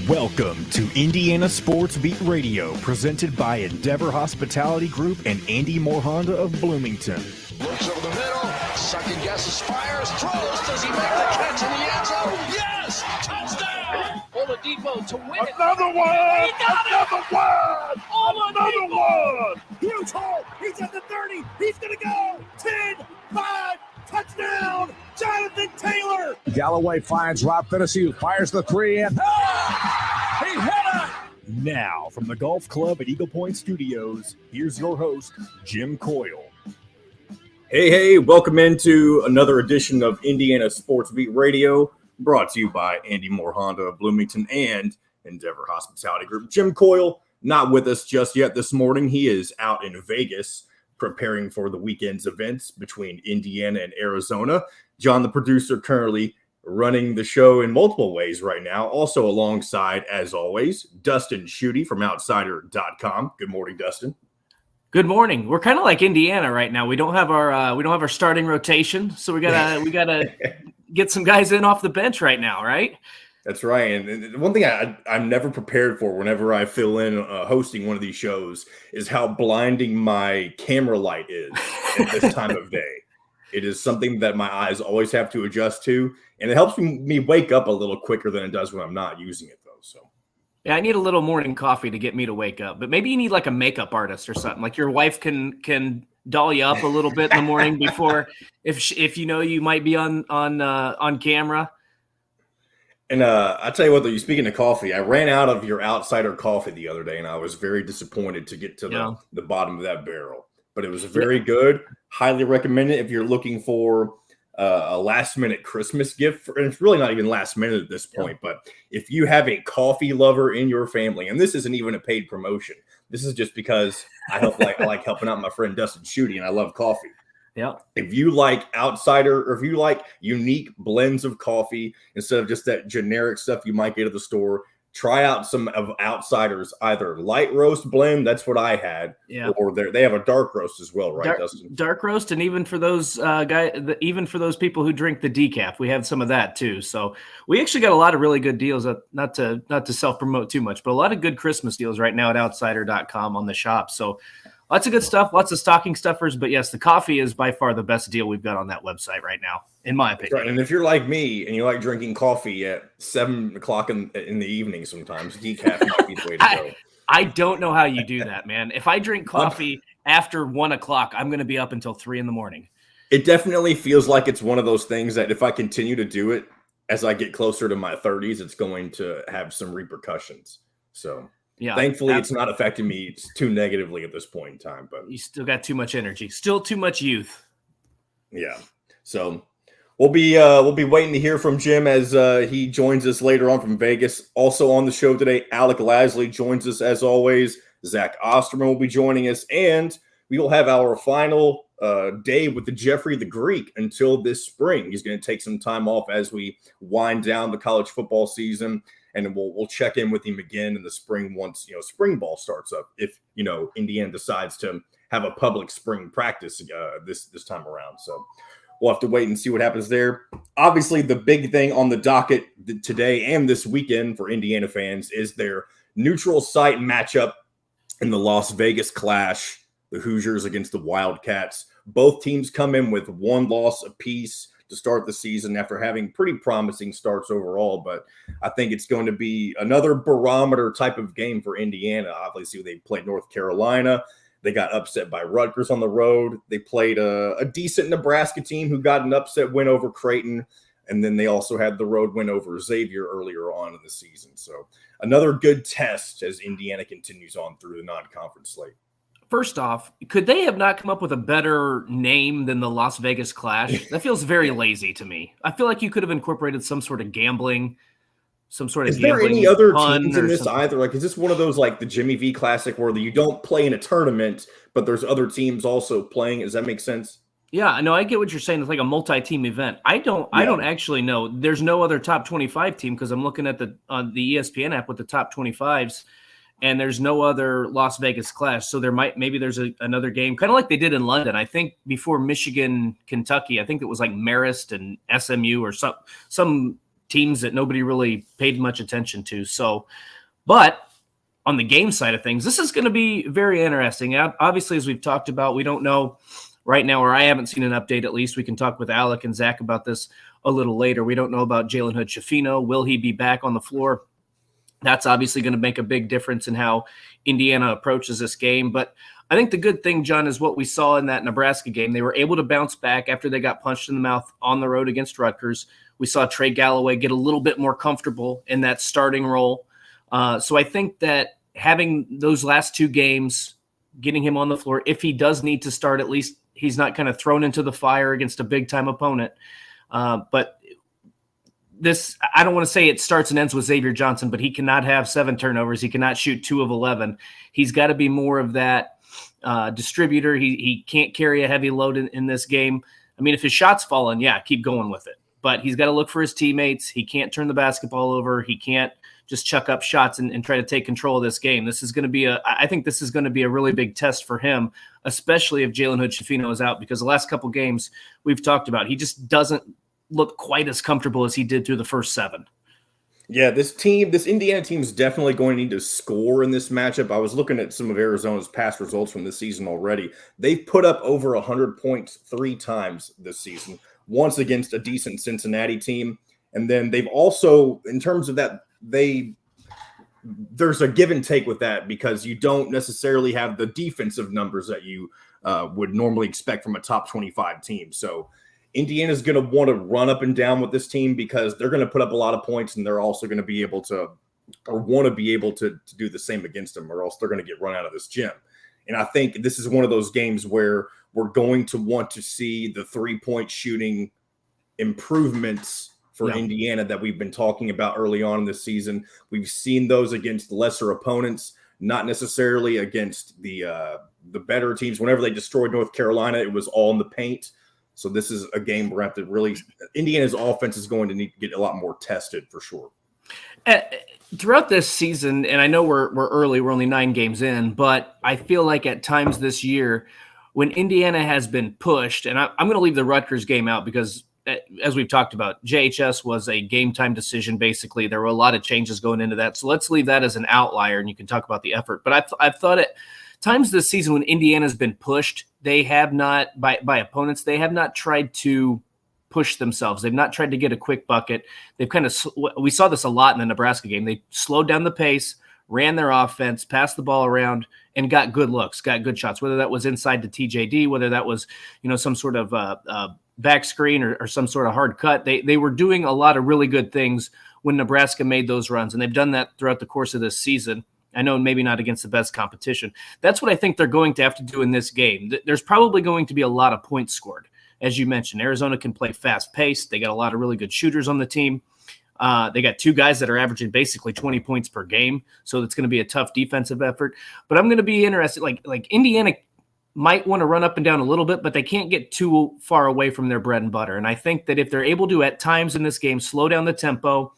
Welcome to Indiana Sports Beat Radio, presented by Endeavor Hospitality Group and Andy Moore Honda of Bloomington. Looks over the middle, second guesses, fires, throws. Does he make the catch in the end zone? Yes! Touchdown! Oladipo to win it. Another one! He got Another it! one! Another one! Huge hole. He's at the 30. He's going to go. 10, 5, touchdown, Jonathan Taylor. Galloway finds Rob Finnessy, who fires the three, and he hit it! Now, from the Golf Club at Eagle Point Studios, here's your host, Jim Coyle. Hey, welcome into another edition of Indiana Sports Beat Radio, brought to you by Andy Moore Honda of Bloomington and Endeavor Hospitality Group. Jim Coyle, not with us just yet this morning. He is out in Vegas preparing for the weekend's events between Indiana and Arizona. John, the producer, currently running the show in multiple ways right now. Also alongside, as always, Dustin Schutte from Outsider.com. Good morning, Dustin. Good morning. We're kind of like Indiana right now. We don't have our starting rotation, so we gotta get some guys in off the bench right now, right? That's right. And one thing I'm never prepared for whenever I fill in hosting one of these shows is how blinding my camera light is at this time of day. It is something that my eyes always have to adjust to, and it helps me wake up a little quicker than it does when I'm not using it, though. So, yeah, I need a little morning coffee to get me to wake up. But maybe you need like a makeup artist or something. Like your wife can doll you up a little bit in the morning before, if you know you might be on camera. And I tell you what, though, you speaking of coffee, I ran out of your Outsider coffee the other day, and I was very disappointed to get to the bottom of that barrel. But it was very good. Highly recommend it if you're looking for a last-minute Christmas gift. And it's really not even last minute at this point. But if you have a coffee lover in your family, and this isn't even a paid promotion, this is just because I like helping out my friend Dustin Schutte, and I love coffee. Yeah. If you like Outsider, or if you like unique blends of coffee instead of just that generic stuff you might get at the store, try out some of Outsider's either light roast blend. That's what I had. Yeah. Or they have a dark roast as well, right, Dustin? Dark roast, and even for those even for those people who drink the decaf, we have some of that too. So we actually got a lot of really good deals. Not to self promote too much, but a lot of good Christmas deals right now at Outsider.com on the shop. So. Lots of good stuff, lots of stocking stuffers, but yes, the coffee is by far the best deal we've got on that website right now, in my opinion. Right, and if you're like me and you like drinking coffee at 7 o'clock in the evening sometimes, decaf might be the way to go. I don't know how you do that, man. If I drink coffee after 1 o'clock, I'm going to be up until 3 in the morning. It definitely feels like it's one of those things that if I continue to do it as I get closer to my 30s, it's going to have some repercussions. So... yeah, thankfully, it's not affecting me too negatively at this point in time. But you still got too much energy, still too much youth. Yeah, so we'll be waiting to hear from Jim as he joins us later on from Vegas. Also on the show today, Alec Lasley joins us as always. Zach Osterman will be joining us, and we will have our final day with the Jeffrey the Greek until this spring. He's going to take some time off as we wind down the college football season. And we'll check in with him again in the spring once, spring ball starts up. If, Indiana decides to have a public spring practice this time around. So we'll have to wait and see what happens there. Obviously, the big thing on the docket today and this weekend for Indiana fans is their neutral site matchup in the Las Vegas Clash, the Hoosiers against the Wildcats. Both teams come in with one loss apiece to start the season after having pretty promising starts overall. But I think it's going to be another barometer type of game for Indiana. Obviously, they played North Carolina. They got upset by Rutgers on the road. They played a decent Nebraska team who got an upset win over Creighton. And then they also had the road win over Xavier earlier on in the season. So another good test as Indiana continues on through the non-conference slate. First off, could they have not come up with a better name than the Las Vegas Clash? That feels very lazy to me. I feel like you could have incorporated some sort of gambling, Is there any other teams in this either? Like, is this one of those like the Jimmy V Classic where you don't play in a tournament, but there's other teams also playing? Does that make sense? Yeah, no, I get what you're saying. It's like a multi-team event. I don't actually know. There's no other top 25 team because I'm looking at on the ESPN app with the top 25s. And there's no other Las Vegas Clash. So maybe there's another game, kind of like they did in London. I think before Michigan, Kentucky, I think it was like Marist and SMU or some teams that nobody really paid much attention to. So, but on the game side of things, this is going to be very interesting. Obviously, as we've talked about, we don't know right now, or I haven't seen an update. At least we can talk with Alec and Zach about this a little later. We don't know about Jalen Hood-Schifino. Will he be back on the floor? That's obviously going to make a big difference in how Indiana approaches this game. But I think the good thing, John, is what we saw in that Nebraska game. They were able to bounce back after they got punched in the mouth on the road against Rutgers. We saw Trey Galloway get a little bit more comfortable in that starting role. So I think that having those last two games, getting him on the floor, if he does need to start, at least he's not kind of thrown into the fire against a big-time opponent. But this, I don't want to say it starts and ends with Xavier Johnson, but he cannot have 7 turnovers. He cannot shoot 2 of 11. He's got to be more of that distributor. He can't carry a heavy load in this game. I mean, if his shot's falling, yeah, keep going with it. But he's got to look for his teammates. He can't turn the basketball over. He can't just chuck up shots and try to take control of this game. This is going to be I think this is going to be a really big test for him, especially if Jalen Hood-Schifino is out, because the last couple games we've talked about, he just doesn't look quite as comfortable as he did through the first 7. Yeah, this Indiana team is definitely going to need to score in this matchup. I was looking at some of Arizona's past results from this season already. They've put up over 100 points 3 times this season, once against a decent Cincinnati team. And then they've also, in terms of that, there's a give and take with that, because you don't necessarily have the defensive numbers that you would normally expect from a top 25 team. So Indiana's going to want to run up and down with this team, because they're going to put up a lot of points, and they're also going to be able to, or want to be able to do the same against them, or else they're going to get run out of this gym. And I think this is one of those games where we're going to want to see the 3-point shooting improvements for Indiana that we've been talking about early on in this season. We've seen those against lesser opponents, not necessarily against the better teams. Whenever they destroyed North Carolina, it was all in the paint. So this is a game where Indiana's offense is going to need to get a lot more tested for sure. Throughout this season, and I know we're early, we're only 9 games in, but I feel like at times this year when Indiana has been pushed, and I'm going to leave the Rutgers game out because, as we've talked about, JHS was a game time decision. Basically, there were a lot of changes going into that. So let's leave that as an outlier, and you can talk about the effort. But I've thought at times this season when Indiana's been pushed, they have not, by opponents, they have not tried to push themselves. They've not tried to get a quick bucket. They've we saw this a lot in the Nebraska game. They slowed down the pace, ran their offense, passed the ball around, and got good looks, got good shots, whether that was inside to TJD, whether that was, some sort of back screen or some sort of hard cut. They were doing a lot of really good things when Nebraska made those runs, and they've done that throughout the course of this season. I know maybe not against the best competition. That's what I think they're going to have to do in this game. There's probably going to be a lot of points scored. As you mentioned, Arizona can play fast-paced. They got a lot of really good shooters on the team. They got 2 guys that are averaging basically 20 points per game, so it's going to be a tough defensive effort. But I'm going to be interested. Like Indiana might want to run up and down a little bit, but they can't get too far away from their bread and butter. And I think that if they're able to, at times in this game, slow down the tempo,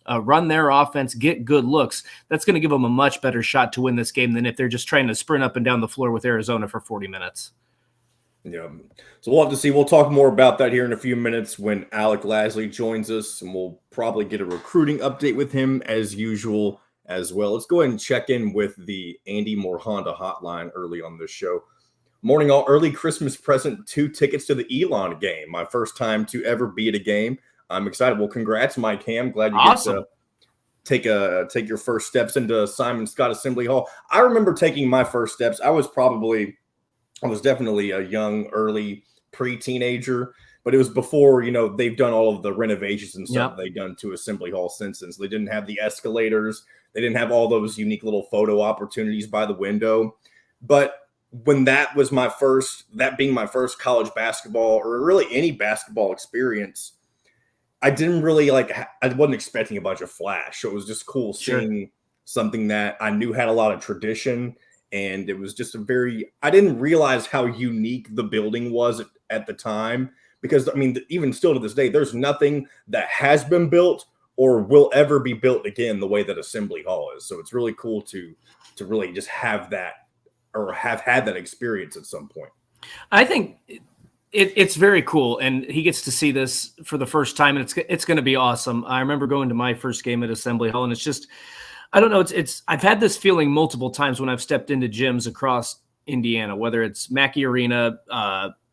run their offense, get good looks, that's going to give them a much better shot to win this game than if they're just trying to sprint up and down the floor with Arizona for 40 minutes. Yeah. So we'll have to see. We'll talk more about that here in a few minutes when Alec Lasley joins us, and we'll probably get a recruiting update with him as usual as well. Let's go ahead and check in with the Andy Moore Honda hotline early on this show. Morning, all. Early Christmas present, 2 tickets to the Elon game. My first time to ever be at a game. I'm excited. Well, congrats, Mike Ham. Glad you awesome. Get to take your first steps into Simon Scott Assembly Hall. I remember taking my first steps. I was definitely a young, early pre-teenager, but it was before, they've done all of the renovations and stuff they've done to Assembly Hall since then. So they didn't have the escalators. They didn't have all those unique little photo opportunities by the window. But when that being my first college basketball, or really any basketball experience, I didn't really I wasn't expecting a bunch of flash. So it was just cool seeing something that I knew had a lot of tradition. And it was just I didn't realize how unique the building was at the time, because even still to this day, there's nothing that has been built or will ever be built again the way that Assembly Hall is. So it's really cool to really just have that, or have had that experience at some point. I think It's very cool, and he gets to see this for the first time, and it's going to be awesome. I remember going to my first game at Assembly Hall, and it's just, I don't know, it's I've had this feeling multiple times when I've stepped into gyms across Indiana, whether it's Mackey Arena,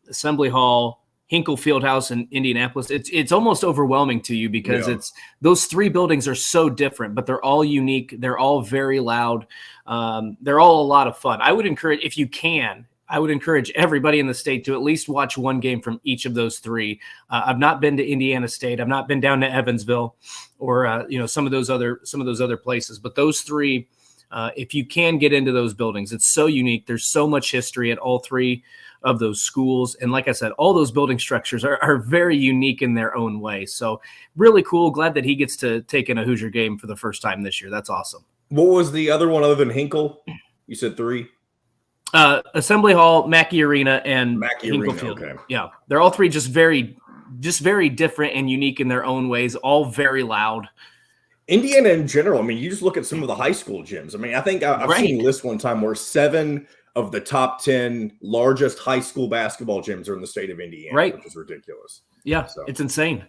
Assembly Hall, Hinkle Fieldhouse in Indianapolis. It's almost overwhelming to you because it's those three buildings are so different, but they're all unique. They're all very loud. They're all a lot of fun. I would encourage, if you can, everybody in the state to at least watch one game from each of those three. I've not been to Indiana State. I've not been down to Evansville or some of those other places. But those three, if you can get into those buildings, it's so unique. There's so much history at all three of those schools. And like I said, all those building structures are very unique in their own way. So really cool. Glad that he gets to take in a Hoosier game for the first time this year. That's awesome. What was the other one other than Hinkle? You said three? Assembly Hall, Mackey Arena, and Hinkle Field. Okay. Yeah, they're all three just very different and unique in their own ways. All very loud. Indiana in general. I mean, you just look at some of the high school gyms. I mean, I think I've seen a list one time where 7 of the top 10 largest high school basketball gyms are in the state of Indiana, which is ridiculous. Yeah, so it's insane.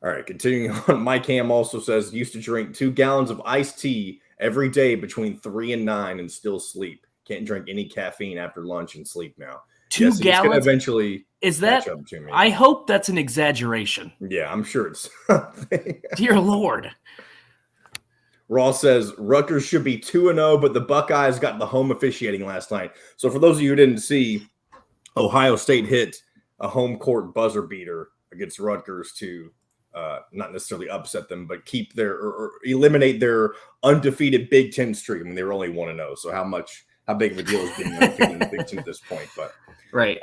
All right, continuing on. Mike Ham also says used to drink 2 gallons of iced tea every day between 3 and 9 and still sleep. Can't drink any caffeine after lunch and sleep now. 2 gallons? Eventually, is that? I hope that's an exaggeration. Yeah, I'm sure it's. Dear Lord. Ross says Rutgers should be 2-0, but the Buckeyes got the home officiating last night. So for those of you who didn't see, Ohio State hit a home court buzzer beater against Rutgers to not necessarily upset them, but keep their or eliminate their undefeated Big Ten streak. I mean, they were only 1-0. So how big of a deal is being undefeated in the Big Ten at this point? But right.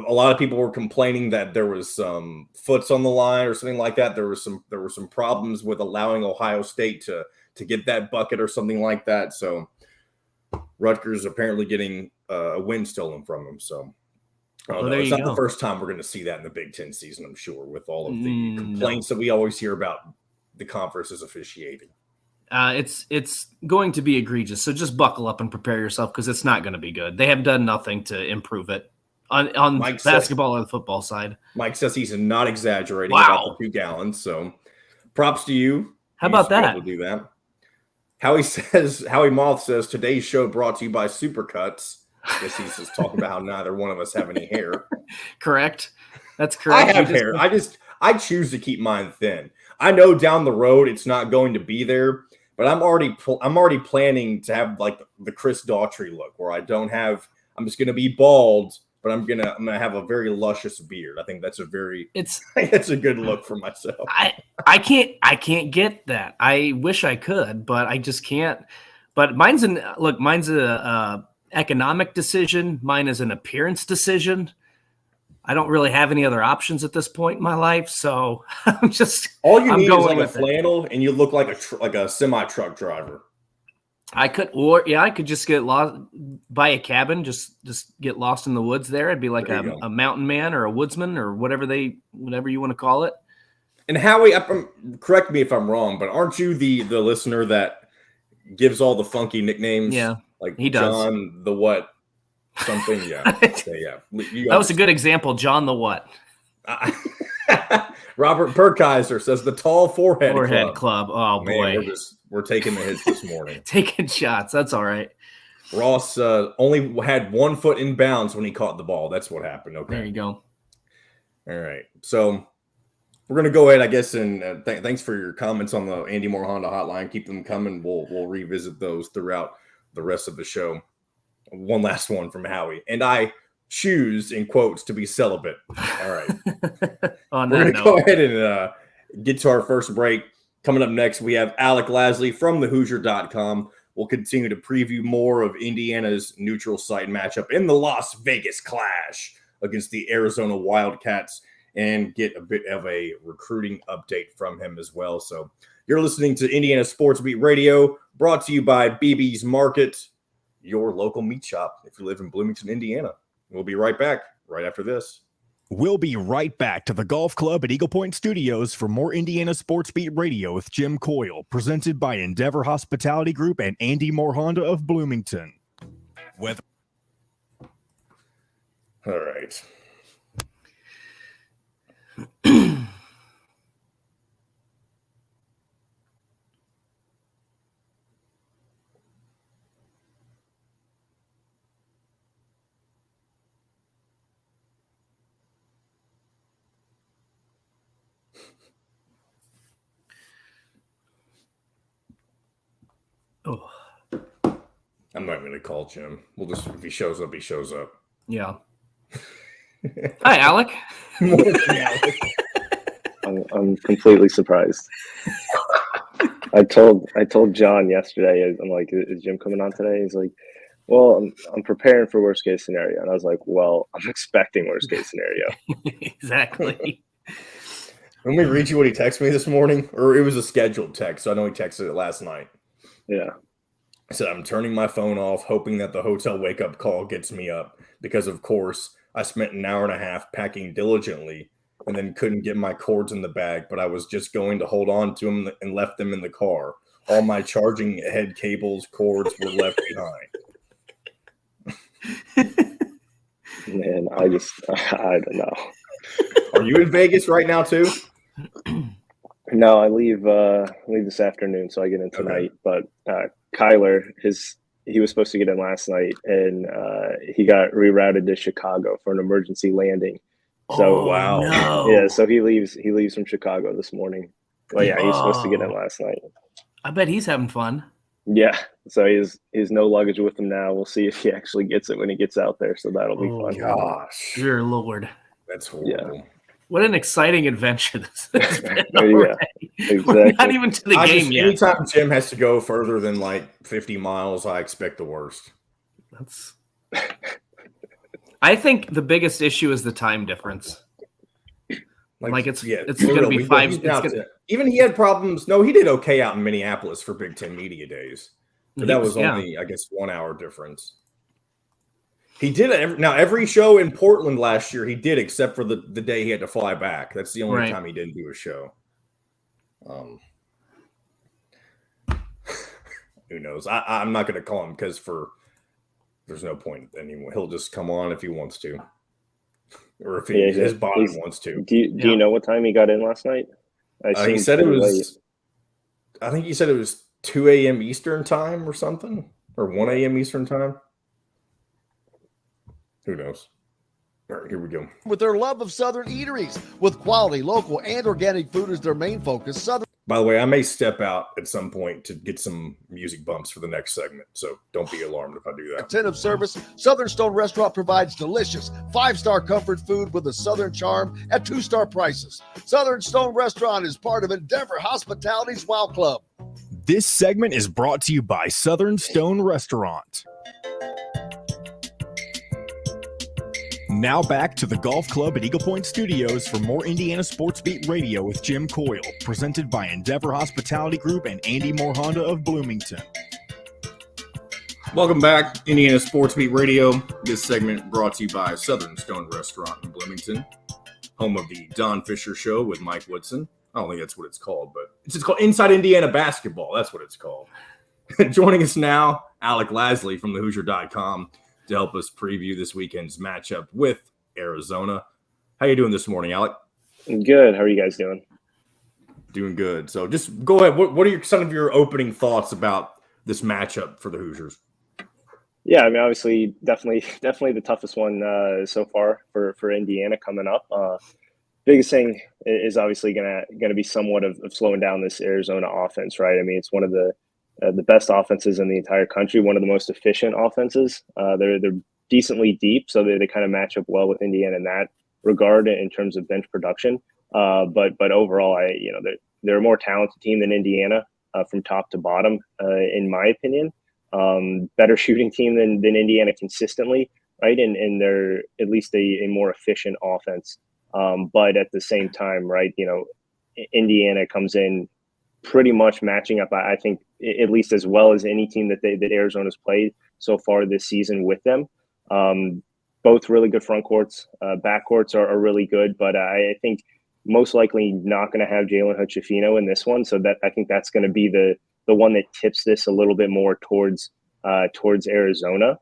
A lot of people were complaining that there was some foots on the line or something like that. There were some problems with allowing Ohio State to get that bucket or something like that. So Rutgers apparently getting a win stolen from them. So it's not the first time we're going to see that in the Big Ten season, I'm sure, with all of the complaints that we always hear about the conference's officiating. It's going to be egregious. So just buckle up and prepare yourself because it's not going to be good. They have done nothing to improve it on basketball or the football side. Mike says he's not exaggerating about the 2 gallons. So props to you. How about that? To do that. Howie Moth says today's show brought to you by Supercuts. I guess he's just talking about how neither one of us have any hair. Correct. That's correct. I have hair. I choose to keep mine thin. I know down the road it's not going to be there, but I'm already planning to have like the Chris Daughtry look where I'm just going to be bald, but I'm gonna have a very luscious beard. I think that's a good look for myself. I can't get that. I wish I could, but I just can't. But mine's a economic decision. Mine is an appearance decision. I don't really have any other options at this point in my life, so I'm just. All you need is like a flannel, and you look like a semi truck driver. I could just get lost, buy a cabin, just get lost in the woods there. I'd be like a mountain man or a woodsman or whatever you want to call it. And Howie, correct me if I'm wrong, but aren't you the listener that gives all the funky nicknames? Yeah, like he does. John the what something. Yeah, yeah. That was a good example. John the what? Robert Perkaiser says the tall forehead club. Oh boy, we're taking the hits this morning. Taking shots. That's all right. Ross only had 1 foot in bounds when he caught the ball. That's what happened. Okay, there you go. All right, so we're gonna go ahead, I guess, and thanks for your comments on the Andy Moore Honda hotline. Keep them coming. We'll revisit those throughout the rest of the show. One last one from Howie, and I choose, in quotes, to be celibate. All right. We're going to go ahead and get to our first break. Coming up next, we have Alec Lasley from thehoosier.com. We'll continue to preview more of Indiana's neutral site matchup in the Las Vegas Clash against the Arizona Wildcats and get a bit of a recruiting update from him as well. So you're listening to Indiana Sports Beat Radio, brought to you by BB's Market, your local meat shop if you live in Bloomington, Indiana. We'll be right back right after this. We'll be right back to the Golf Club at Eagle Point Studios for more Indiana Sports Beat Radio with Jim Coyle, presented by Endeavor Hospitality Group and Andy Moore Honda of Bloomington. All right. Oh, I'm not going to call Jim. We'll just, if he shows up, he shows up. yeah. Hi, Alec. I'm completely surprised. I told John yesterday. I'm like, "Is Jim coming on today?" He's like, "Well, I'm preparing for worst case scenario," and I was like, "Well, I'm expecting worst case scenario." Exactly. Let me read you what he texted me this morning, or it was a scheduled text. So I know he texted it last night. Yeah. I said, I'm turning my phone off, hoping that the hotel wake-up call gets me up because, of course, I spent an hour and a half packing diligently and then couldn't get my cords in the bag, but I was just going to hold on to them and left them in the car. All my charging head cables, cords were left behind. Man, I don't know. Are you in Vegas right now too? No, I leave this afternoon, so I get in tonight. Okay. But Kyler, he was supposed to get in last night, and he got rerouted to Chicago for an emergency landing. So wow, no. Yeah, so he leaves from Chicago this morning. Well, yeah, he's supposed to get in last night. I bet he's having fun. Yeah, so he's no luggage with him now. We'll see if he actually gets it when he gets out there. So that'll be fun. Gosh, dear Lord, that's horrible. Yeah. What an exciting adventure this has been. Yeah, exactly. We're not even to the game yet. Anytime Jim has to go further than like 50 miles, I expect the worst. That's. I think the biggest issue is the time difference. Like it's going to be 5. Even he had problems. No, he did okay out in Minneapolis for Big Ten Media Days, but that was only, I guess, 1 hour difference. He did it. Now, every show in Portland last year, he did, except for the day he had to fly back. That's the only time he didn't do a show. Who knows? I'm not going to call him because there's no point anymore. He'll just come on if he wants to, or if his body wants to. Do you know what time he got in last night? He said it was. I think he said it was 2 a.m. Eastern time or something, or 1 a.m. Eastern time. Who knows? All right, here we go. With their love of Southern eateries, with quality, local, and organic food as their main focus, Southern. By the way, I may step out at some point to get some music bumps for the next segment, so don't be alarmed if I do that. Attentive service, Southern Stone Restaurant provides delicious 5-star comfort food with a Southern charm at 2-star prices. Southern Stone Restaurant is part of Endeavor Hospitality's Wow Club. This segment is brought to you by Southern Stone Restaurant. Now back to the golf club at Eagle Point Studios for more Indiana Sports Beat Radio with Jim Coyle, presented by Endeavor Hospitality Group and Andy Moore Honda of Bloomington. Welcome back, Indiana Sports Beat Radio. This segment brought to you by Southern Stone Restaurant in Bloomington, home of the Don Fisher Show with Mike Woodson. I don't think that's what it's called, but it's just called Inside Indiana Basketball. That's what it's called. Joining us now, Alec Lasley from thehoosier.com. to help us preview this weekend's matchup with Arizona. How you doing this morning, Alec? Good. How are you guys doing? Doing good. So just go ahead. What are some of your opening thoughts about this matchup for the Hoosiers? Yeah, I mean, obviously, definitely the toughest one so far for Indiana coming up. Biggest thing is obviously gonna be somewhat of slowing down this Arizona offense, right? I mean, it's one of the best offenses in the entire country, one of the most efficient offenses. They're decently deep, so they kind of match up well with Indiana in that regard in terms of bench production. But overall, they're a more talented team than Indiana from top to bottom, in my opinion. Better shooting team than Indiana consistently, right? And they're at least a more efficient offense. But at the same time, right, Indiana comes in pretty much matching up, I think, at least as well as any team that Arizona's played so far this season with them. Both really good front courts. Backcourts are really good, but I think most likely not going to have Jalen Hood-Schifino in this one. So that I think that's going to be the one that tips this a little bit more towards Arizona.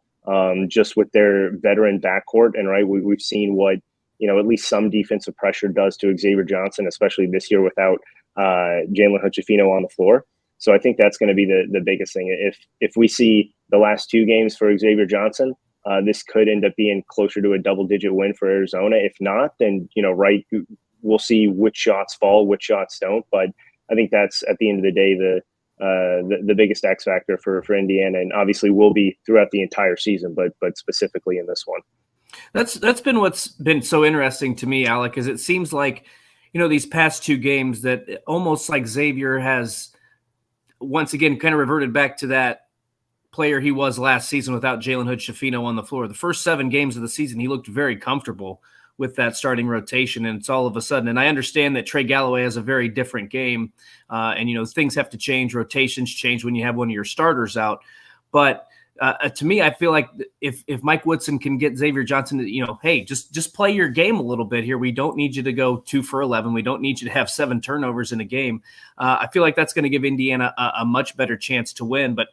just with their veteran backcourt. And right, we've seen what, at least some defensive pressure does to Xavier Johnson, especially this year without Jalen Hood-Schifino on the floor. So I think that's going to be the biggest thing. If we see the last 2 games for Xavier Johnson, this could end up being closer to a double-digit win for Arizona. If not, then right, we'll see which shots fall, which shots don't. But I think that's at the end of the day the biggest X factor for Indiana, and obviously will be throughout the entire season, but specifically in this one. That's been what's been so interesting to me, Alec, is it seems like these past 2 games that almost like Xavier has once again kind of reverted back to that player he was last season without Jalen Hood-Schifino on the floor. The first 7 games of the season, he looked very comfortable with that starting rotation, and it's all of a sudden. And I understand that Trey Galloway has a very different game, and things have to change, rotations change when you have one of your starters out. But to me, I feel like if Mike Woodson can get Xavier Johnson to, hey, just play your game a little bit here. We don't need you to go 2 for 11. We don't need you to have 7 turnovers in a game. I feel like that's going to give Indiana a much better chance to win. But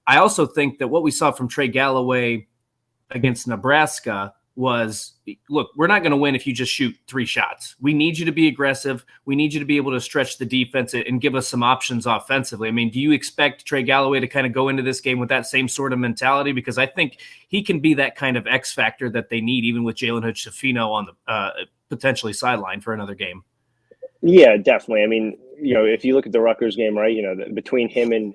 I also think that what we saw from Trey Galloway against Nebraska was, look, we're not going to win if you just shoot 3 shots. We need you to be aggressive. We need you to be able to stretch the defense and give us some options offensively. I mean, do you expect Trey Galloway to kind of go into this game with that same sort of mentality? Because I think he can be that kind of X factor that they need, even with Jalen Hood-Schifino on the potentially sideline for another game. Yeah, definitely. I mean, if you look at the Rutgers game, right, between him and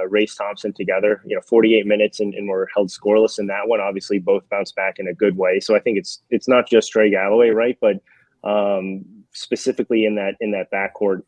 Race Thompson together, 48 minutes and were held scoreless in that one. Obviously, both bounced back in a good way. So I think it's not just Trey Galloway, right, but specifically in that backcourt,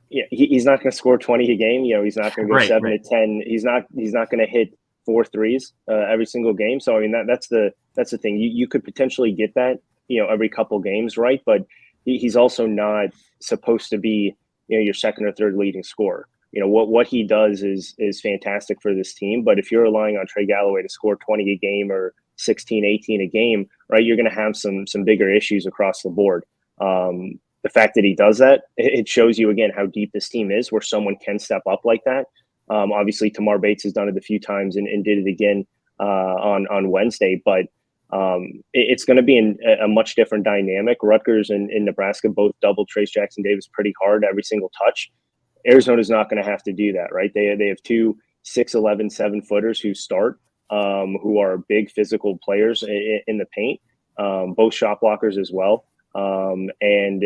he's not going to score 20 a game. He's not going to go 7 to 10. He's not going to hit 4 threes every single game. So I mean, that's the thing. You could potentially get that every couple games, right, but he's also not supposed to be your second or third leading scorer. What he does is fantastic for this team, but if you're relying on Trey Galloway to score 20 a game or 16, 18 a game, right, you're going to have some bigger issues across the board. The fact that he does that, it shows you again how deep this team is, where someone can step up like that. Obviously, Tamar Bates has done it a few times and did it again on Wednesday, but it's going to be a much different dynamic. Rutgers and Nebraska both doubled Trayce Jackson-Davis pretty hard every single touch. Arizona's not going to have to do that, right? They have 2 6'11", 7-footers who start, who are big physical players in the paint, both shot blockers as well. And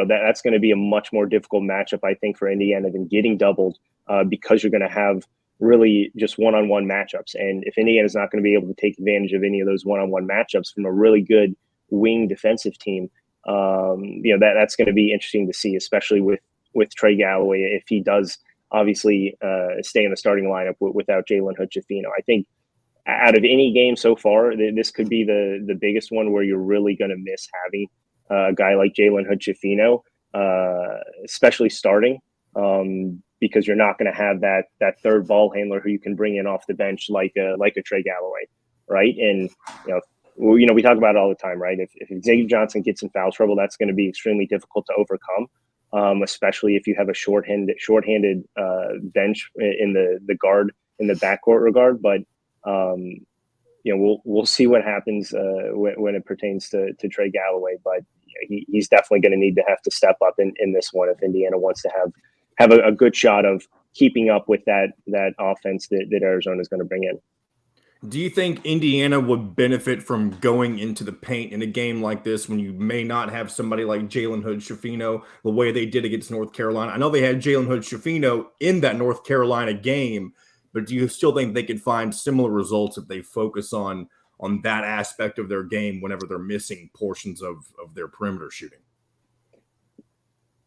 that's going to be a much more difficult matchup, I think, for Indiana than getting doubled, because you're going to have really just one-on-one matchups. And if Indiana's not going to be able to take advantage of any of those one-on-one matchups from a really good wing defensive team, that's going to be interesting to see, especially with Trey Galloway, if he does obviously stay in the starting lineup without Jalen Hood-Schifino. I think out of any game so far, this could be the biggest one where you're really going to miss having a guy like Jalen Hood-Schifino, especially starting, because you're not going to have that third ball handler who you can bring in off the bench like a Trey Galloway, right? And we talk about it all the time, right? If Xavier Johnson gets in foul trouble, that's going to be extremely difficult to overcome, especially if you have a shorthanded bench in the guard in the backcourt regard. But we'll see what happens when it pertains to Trey Galloway. But he's definitely going to need to have to step up in this one if Indiana wants to have a good shot of keeping up with that offense that Arizona is going to bring in. Do you think Indiana would benefit from going into the paint in a game like this when you may not have somebody like Jalen Hood-Schifino the way they did against North Carolina? I know they had Jalen Hood-Schifino in that North Carolina game, but do you still think they could find similar results if they focus on that aspect of their game whenever they're missing portions of their perimeter shooting?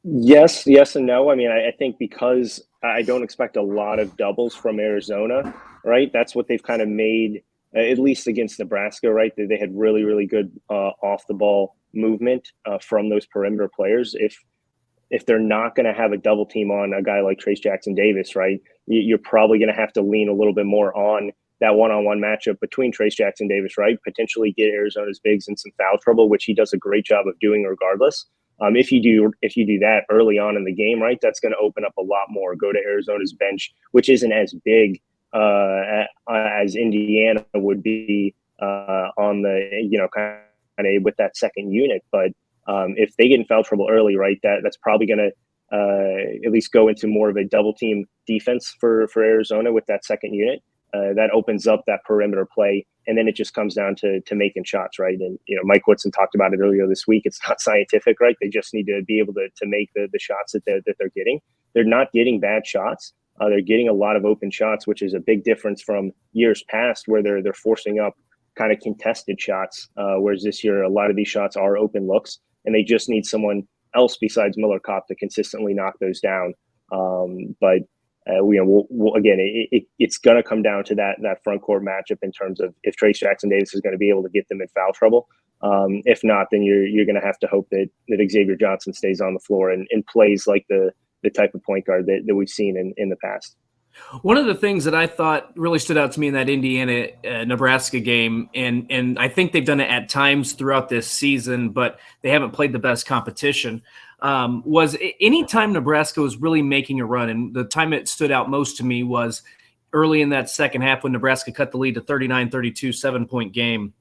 Yes and no. I mean, I think because I don't expect a lot of doubles from Arizona, right? That's what they've kind of made, at least against Nebraska, right? They had really, really good off the ball movement from those perimeter players. If they're not going to have a double team on a guy like Trayce Jackson-Davis, right, you're probably going to have to lean a little bit more on that one-on-one matchup between Trayce Jackson-Davis, right? Potentially get Arizona's bigs in some foul trouble, which he does a great job of doing regardless. If you do that early on in the game, right, that's going to open up a lot more. Go to Arizona's bench, which isn't as big as Indiana would be on the, kind of with that second unit. But if they get in foul trouble early, right, that's probably going to at least go into more of a double team defense for Arizona with that second unit. That opens up that perimeter play, and then it just comes down to making shots, right? And Mike Woodson talked about it earlier this week. It's not scientific, right? They just need to be able to make the shots that they're getting. They're not getting bad shots. They're getting a lot of open shots, which is a big difference from years past where they're forcing up kind of contested shots. Whereas this year, a lot of these shots are open looks, and they just need someone else besides Miller Kopp to consistently knock those down. But again, it's going to come down to that front court matchup in terms of if Trace Jackson Davis is going to be able to get them in foul trouble. If not, then you're going to have to hope that Xavier Johnson stays on the floor and plays like the type of point guard that we've seen in the past. One of the things that I thought really stood out to me in that Indiana-Nebraska game, and I think they've done it at times throughout this season, but they haven't played the best competition, was any time Nebraska was really making a run, and the time it stood out most to me was early in that second half when Nebraska cut the lead to 39-32, 7-point game.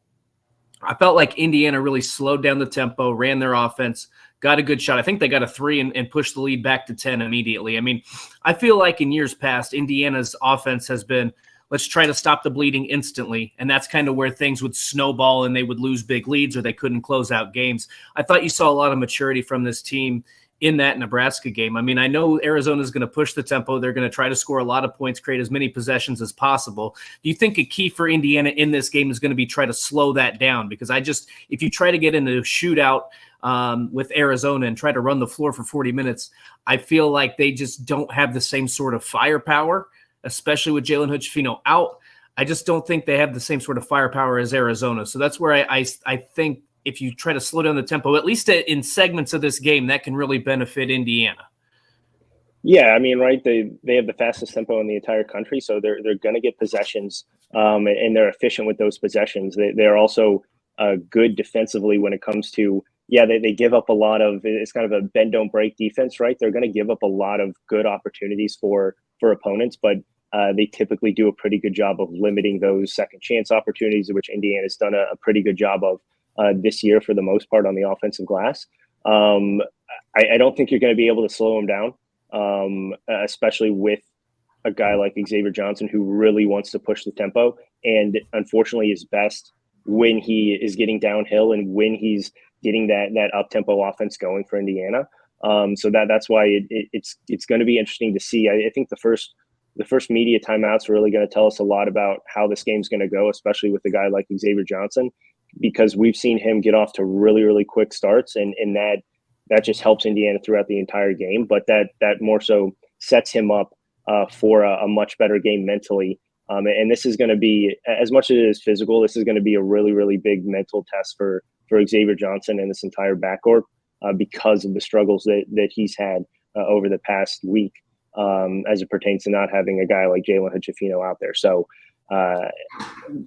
I felt like Indiana really slowed down the tempo, ran their offense, got a good shot. I think they got a 3 and pushed the lead back to 10 immediately. I mean, I feel like in years past, Indiana's offense has been, let's try to stop the bleeding instantly. And that's kind of where things would snowball and they would lose big leads or they couldn't close out games. I thought you saw a lot of maturity from this team in that Nebraska game. I mean, I know Arizona is going to push the tempo. They're going to try to score a lot of points, create as many possessions as possible. Do you think a key for Indiana in this game is going to be try to slow that down? Because if you try to get into a shootout with Arizona and try to run the floor for 40 minutes, I feel like they just don't have the same sort of firepower, especially with Jalen Hood-Schifino out. I just don't think they have the same sort of firepower as Arizona. So that's where I think if you try to slow down the tempo, at least in segments of this game, that can really benefit Indiana. Yeah, I mean, right, they have the fastest tempo in the entire country, so they're going to get possessions, and they're efficient with those possessions. They're also good defensively when it comes to, they give up a lot of, it's kind of a bend, don't break defense, right? They're going to give up a lot of good opportunities for opponents, but they typically do a pretty good job of limiting those second chance opportunities, which Indiana's done a pretty good job of this year for the most part on the offensive glass. I don't think you're going to be able to slow them down, especially with a guy like Xavier Johnson who really wants to push the tempo and unfortunately is best when he is getting downhill and when he's getting that up-tempo offense going for Indiana. So that's why it's going to be interesting to see. I think the first media timeouts are really going to tell us a lot about how this game's going to go, especially with a guy like Xavier Johnson, because we've seen him get off to really, really quick starts, and that just helps Indiana throughout the entire game. But that more so sets him up for a much better game mentally. And this is going to be, as much as it is physical, this is going to be a really, really big mental test for Xavier Johnson and this entire backcourt because of the struggles that he's had over the past week as it pertains to not having a guy like Jalen Hood-Schifino out there. So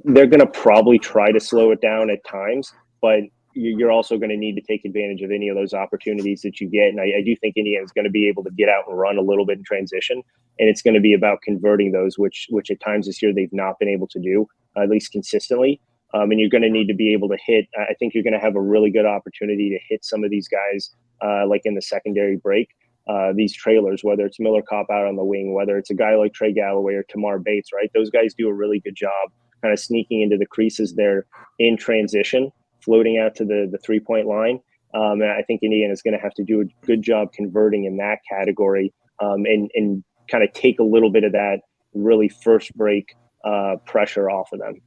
they're going to probably try to slow it down at times, but you're also going to need to take advantage of any of those opportunities that you get. And I do think Indiana's going to be able to get out and run a little bit in transition, and it's going to be about converting those, which at times this year they've not been able to do, at least consistently. And you're going to need to be able to hit. I think you're going to have a really good opportunity to hit some of these guys, like in the secondary break, these trailers, whether it's Miller Kopp out on the wing, whether it's a guy like Trey Galloway or Tamar Bates, right? Those guys do a really good job kind of sneaking into the creases there in transition, floating out to the 3-point line. And I think Indiana is going to have to do a good job converting in that category and kind of take a little bit of that really first break pressure off of them.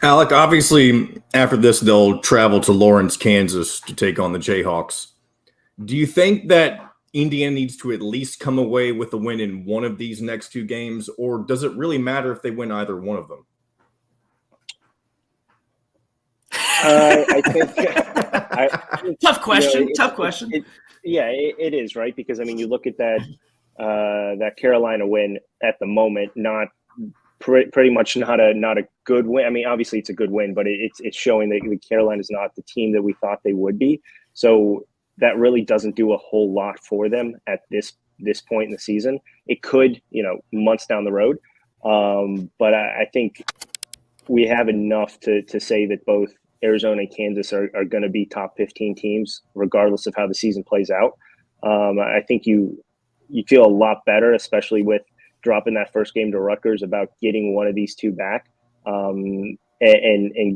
Alec, obviously after this, they'll travel to Lawrence, Kansas to take on the Jayhawks. Do you think that Indiana needs to at least come away with a win in one of these next two games, or does it really matter if they win either one of them? I think tough question. Tough question. It is, right? Because I mean, you look at that Carolina win at the moment, not pretty much not a good win. I mean, obviously it's a good win, but it's showing that Carolina is not the team that we thought they would be. So that really doesn't do a whole lot for them at this point in the season. It could, months down the road. But I think we have enough to say that both Arizona and Kansas are going to be top 15 teams, regardless of how the season plays out. I think you feel a lot better, especially with dropping that first game to Rutgers, about getting one of these two back, and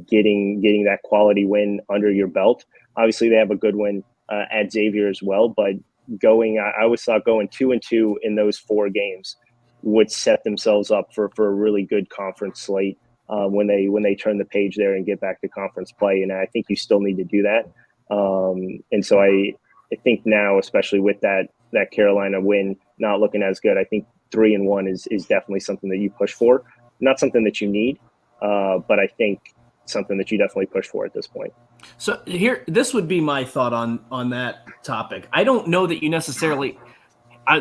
getting that quality win under your belt. Obviously, they have a good win at Xavier as well, but I always thought going 2-2 in those 4 games would set themselves up for a really good conference slate when they turn the page there and get back to conference play. And I think you still need to do that. And so I think now, especially with that Carolina win not looking as good, I think 3-1 is definitely something that you push for. Not something that you need, but I think something that you definitely push for at this point. So this would be my thought on that topic. I don't know that you necessarily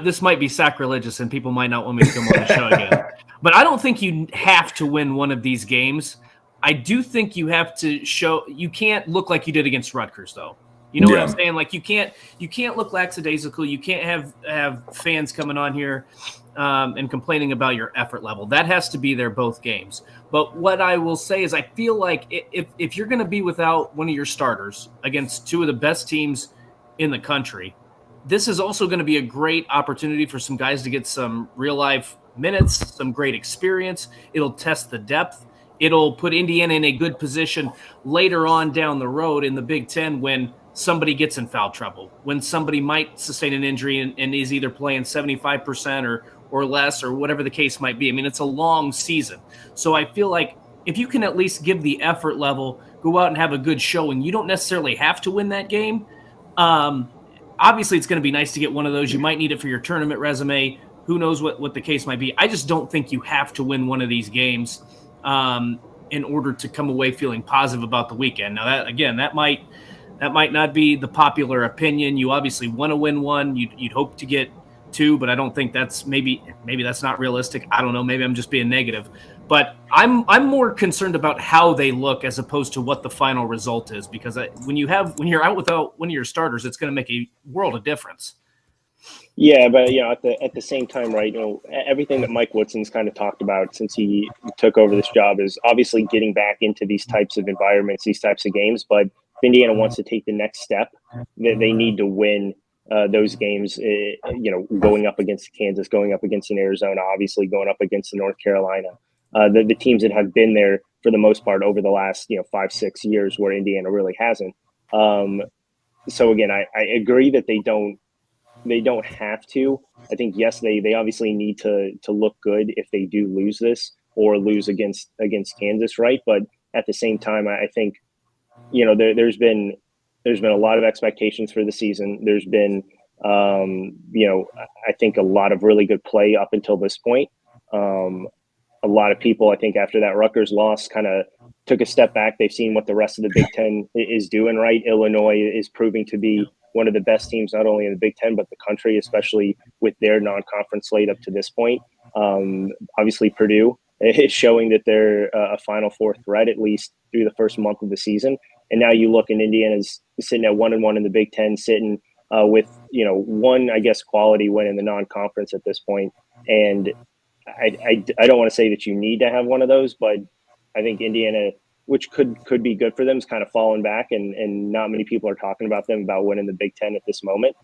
this might be sacrilegious and people might not want me to come on the show again, but I don't think you have to win one of these games. I do think you have to show you can't look like you did against Rutgers, though. You know what I'm saying? Like you can't look lackadaisical. You can't have fans coming on here and complaining about your effort level. That has to be there both games. But what I will say is I feel like if you're going to be without one of your starters against two of the best teams in the country, this is also going to be a great opportunity for some guys to get some real life minutes, some great experience. It'll test the depth. It'll put Indiana in a good position later on down the road in the Big Ten when somebody gets in foul trouble, when somebody might sustain an injury and is either playing 75% or less or whatever the case might be. I mean, it's a long season. So I feel like if you can at least give the effort level, go out and have a good showing, you don't necessarily have to win that game. Obviously, it's going to be nice to get one of those. You might need it for your tournament resume. Who knows what the case might be. I just don't think you have to win one of these games in order to come away feeling positive about the weekend. Now, that might not be the popular opinion. You obviously want to win one. You'd hope to get two, but I don't think that's maybe that's not realistic. I don't know. Maybe I'm just being negative. But I'm more concerned about how they look as opposed to what the final result is, because when you're out without one of your starters, it's going to make a world of difference. Yeah, but at the same time, right? Everything that Mike Woodson's kind of talked about since he took over this job is obviously getting back into these types of environments, these types of games. But if Indiana wants to take the next step, they need to win those games. Going up against Kansas, going up against Arizona, obviously going up against North Carolina. The teams that have been there for the most part over the last 5-6 years, where Indiana really hasn't. So again, I agree that they don't have to. I think yes, they obviously need to look good if they do lose this or lose against Kansas, right? But at the same time, I think there's been a lot of expectations for the season. There's been I think a lot of really good play up until this point. A lot of people, I think, after that Rutgers loss kind of took a step back. They've seen what the rest of the Big Ten is doing, right? Illinois is proving to be one of the best teams, not only in the Big Ten, but the country, especially with their non-conference slate up to this point. Obviously, Purdue is showing that they're a Final Four threat, at least through the first month of the season. And now you look, and Indiana's sitting at 1-1 in the Big Ten, sitting with, one, I guess, quality win in the non-conference at this point. And I don't want to say that you need to have one of those, but I think Indiana, which could be good for them, is kind of fallen back, and not many people are talking about them about winning the Big Ten at this moment.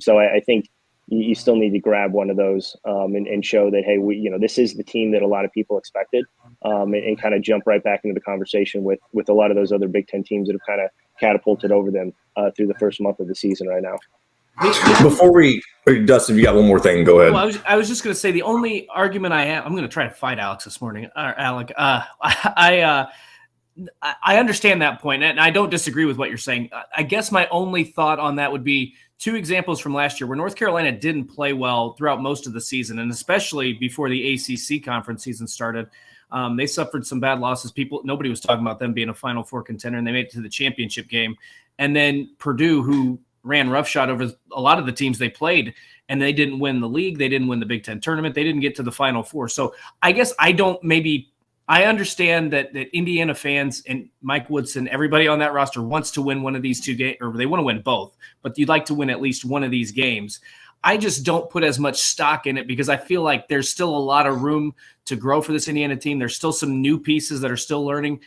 So I think you still need to grab one of those and show that, hey, this is the team that a lot of people expected, and kind of jump right back into the conversation with a lot of those other Big Ten teams that have kind of catapulted over them through the first month of the season right now. Before Dustin, you got one more thing. Go ahead. Well, I was just going to say the only argument I have, I'm going to try to fight Alex this morning. Alec, I understand that point, and I don't disagree with what you're saying. I guess my only thought on that would be two examples from last year where North Carolina didn't play well throughout most of the season, and especially before the ACC conference season started. They suffered some bad losses. Nobody was talking about them being a Final Four contender, and they made it to the championship game. And then Purdue, who ran roughshod over a lot of the teams they played, and they didn't win the league. They didn't win the Big Ten tournament. They didn't get to the Final Four. So I guess I understand that Indiana fans and Mike Woodson, everybody on that roster wants to win one of these two games, or they want to win both, but you'd like to win at least one of these games. I just don't put as much stock in it because I feel like there's still a lot of room to grow for this Indiana team. There's still some new pieces that are still learning,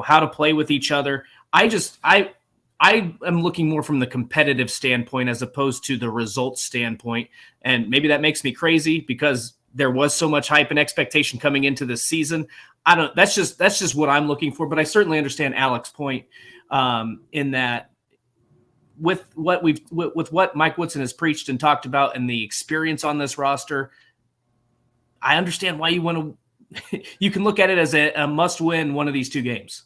how to play with each other. I am looking more from the competitive standpoint as opposed to the results standpoint. And maybe that makes me crazy because there was so much hype and expectation coming into this season. That's just what I'm looking for. But I certainly understand Alec's point in that with what Mike Woodson has preached and talked about and the experience on this roster, I understand why you want to. You can look at it as a must-win one of these two games.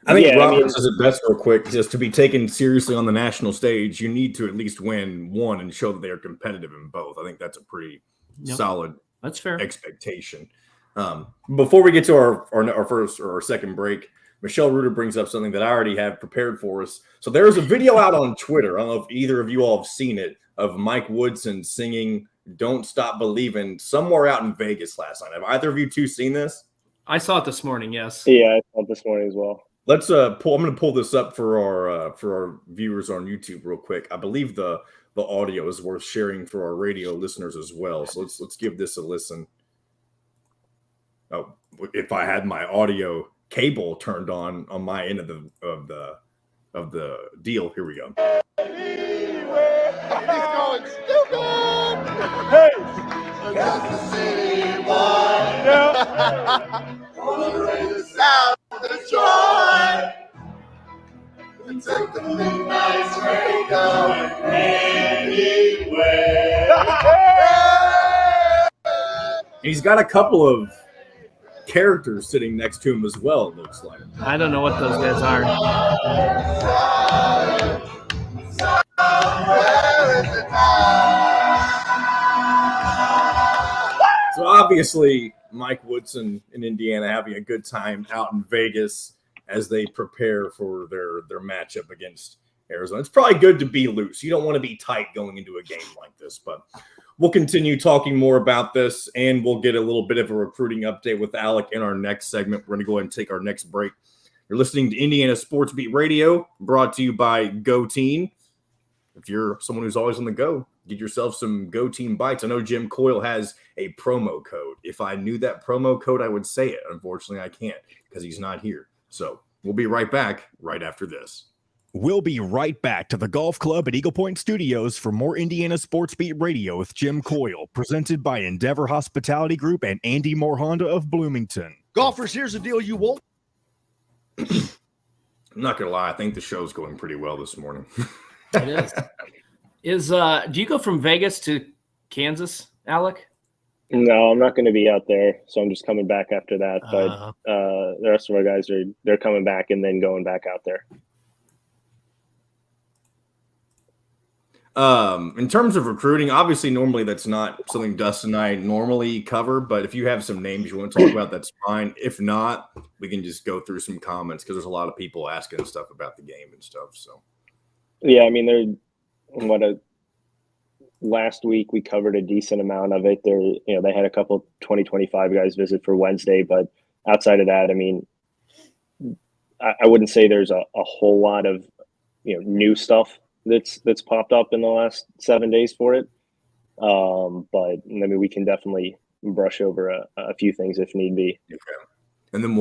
I think Roberts says it best real quick. Just to be taken seriously on the national stage, you need to at least win one and show that they are competitive in both. I think that's a pretty solid That's fair expectation. Before we get to our first or our second break, Michelle Reuter brings up something that I already have prepared for us. So there's a video out on Twitter. I don't know if either of you all have seen it, of Mike Woodson singing "Don't Stop Believing" somewhere out in Vegas last night. Have either of you two seen this? I saw it this morning. Yes. Yeah, I saw it this morning as well. Let's I'm going to pull this up for our viewers on YouTube real quick. I believe the audio is worth sharing for our radio listeners as well. So let's give this a listen. Oh, if I had my audio cable turned on my end of the deal, here we go. He's going stupid. Hey, that's the city boy. Yeah. The sound of Detroit. We take the midnight train going anywhere. He's got a couple of characters sitting next to him as well, it looks like. I don't know what those guys are. So obviously, Mike Woodson in Indiana having a good time out in Vegas as they prepare for their matchup against Arizona. It's probably good to be loose. You don't want to be tight going into a game like this, but we'll continue talking more about this, and we'll get a little bit of a recruiting update with Alec in our next segment. We're going to go ahead and take our next break. You're listening to Indiana Sports Beat Radio, brought to you by Go Team. If you're someone who's always on the go, get yourself some Go Team bites. I know Jim Coyle has a promo code. If I knew that promo code, I would say it. Unfortunately, I can't because he's not here. So we'll be right back right after this. We'll be right back to the Golf Club at Eagle Point Studios for more Indiana Sports Beat Radio with Jim Coyle, presented by Endeavor Hospitality Group and Andy Moore Honda of Bloomington. Golfers, here's a deal you won't. I'm not going to lie. I think the show's going pretty well this morning. It is. Do you go from Vegas to Kansas, Alec? No, I'm not going to be out there, so I'm just coming back after that. But the rest of our guys they're coming back and then going back out there. In terms of recruiting, obviously, normally that's not something Dustin and I normally cover. But if you have some names you want to talk about, that's fine. If not, we can just go through some comments because there's a lot of people asking stuff about the game and stuff. So, yeah, I mean, last week we covered a decent amount of it. They had a couple 2025 guys visit for Wednesday, but outside of that, I mean, I wouldn't say there's a whole lot of new stuff that's popped up in the last 7 days for it. But I mean, we can definitely brush over a few things if need be. Okay. And then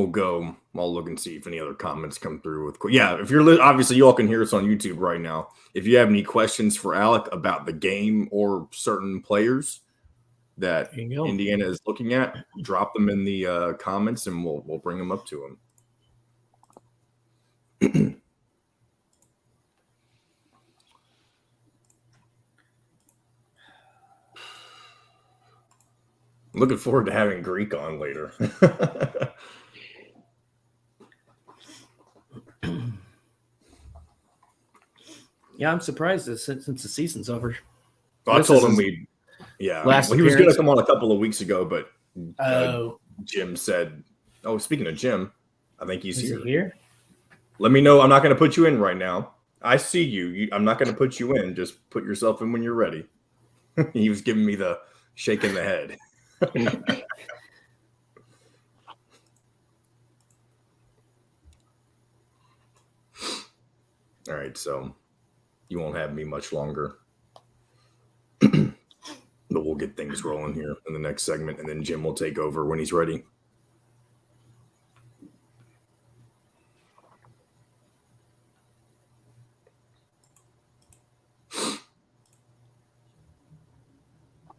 I'll look and see if any other comments come through if you're obviously you all can hear us on YouTube right now. If you have any questions for Alec about the game or certain players that Indiana is looking at, drop them in the comments and we'll bring them up to him. Looking forward to having Greek on later. Yeah, I'm surprised since the season's over. Well, I told him he was going to come on a couple of weeks ago, but Jim said, "Oh, speaking of Jim, I think he's here." He here? Let me know. I'm not going to put you in right now. I see you. I'm not going to put you in. Just put yourself in when you're ready. He was giving me the shaking the head. All right, so you won't have me much longer. But we'll get things rolling here in the next segment, and then Jim will take over when he's ready.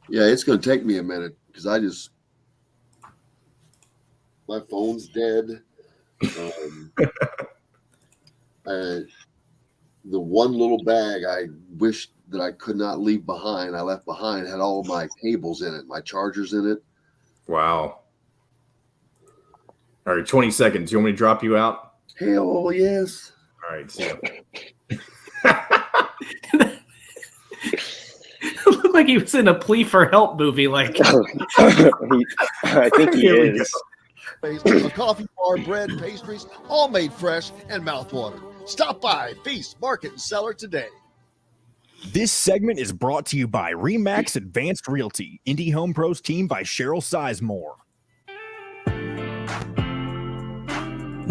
Yeah, it's going to take me a minute because my phone's dead. The one little bag I wish that I could not leave behind, I left behind, had all of my cables in it, my chargers in it. Wow. All right, 20 seconds. You want me to drop you out? Hell yes. All right, see ya. It looked like he was in a plea for help movie. Like, I think he is. A coffee bar, bread, pastries, all made fresh and mouthwatering. Stop by Feast, Market, and Cellar today. This segment is brought to you by Remax Advanced Realty, Indie Home Pros team by Cheryl Sizemore.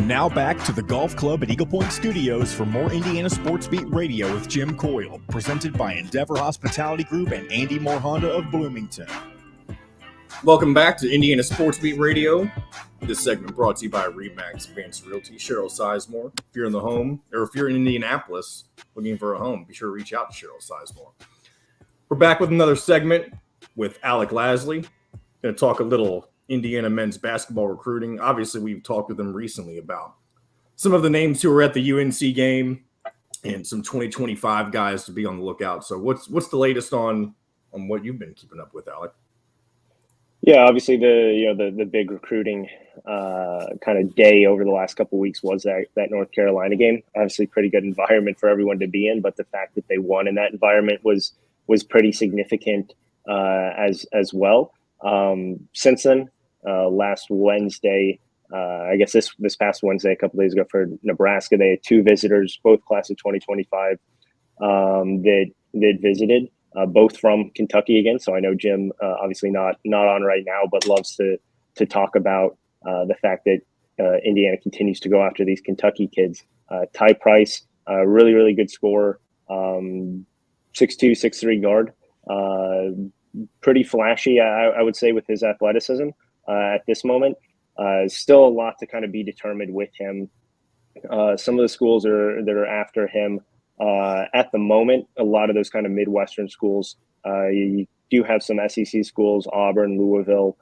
Now back to the Golf Club at Eagle Point Studios for more Indiana Sports Beat Radio with Jim Coyle, presented by Endeavor Hospitality Group and Andy Moore Honda of Bloomington. Welcome back to Indiana Sports Beat Radio. This segment brought to you by Remax Advanced Realty, Cheryl Sizemore. If you're in the home, or if you're in Indianapolis looking for a home, be sure to reach out to Cheryl Sizemore. We're back with another segment with Alec Lasley. Going to talk a little Indiana men's basketball recruiting. Obviously, we've talked with them recently about some of the names who were at the UNC game and some 2025 guys to be on the lookout. So what's the latest on what you've been keeping up with, Alec? Yeah, obviously the big recruiting kind of day over the last couple of weeks was that North Carolina game. Obviously, pretty good environment for everyone to be in, but the fact that they won in that environment was pretty significant as well. Since then, last Wednesday, I guess this past Wednesday, a couple days ago for Nebraska, they had two visitors, both class of 2025, that visited. Both from Kentucky again. So I know Jim, obviously not on right now, but loves to talk about the fact that Indiana continues to go after these Kentucky kids. Ty Price, really, really good scorer, 6'2", 6'3" guard. Pretty flashy, I would say, with his athleticism at this moment. Still a lot to kind of be determined with him. Some of the schools that are after him, at the moment, a lot of those kind of Midwestern schools, you do have some SEC schools, Auburn, Louisville,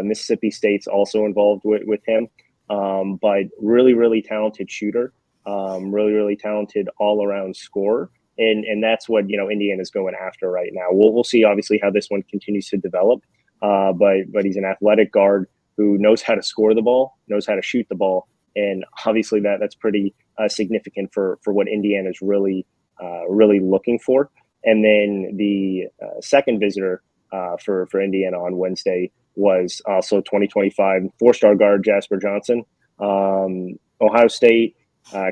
Mississippi State's also involved with him. But really, really talented shooter, really, really talented all-around scorer. And that's what, Indiana's going after right now. We'll see, obviously, how this one continues to develop. But he's an athletic guard who knows how to score the ball, knows how to shoot the ball. And obviously that's pretty significant for what Indiana is really looking for. And then the second visitor for Indiana on Wednesday was also 2025 four-star guard Jasper Johnson, Ohio State,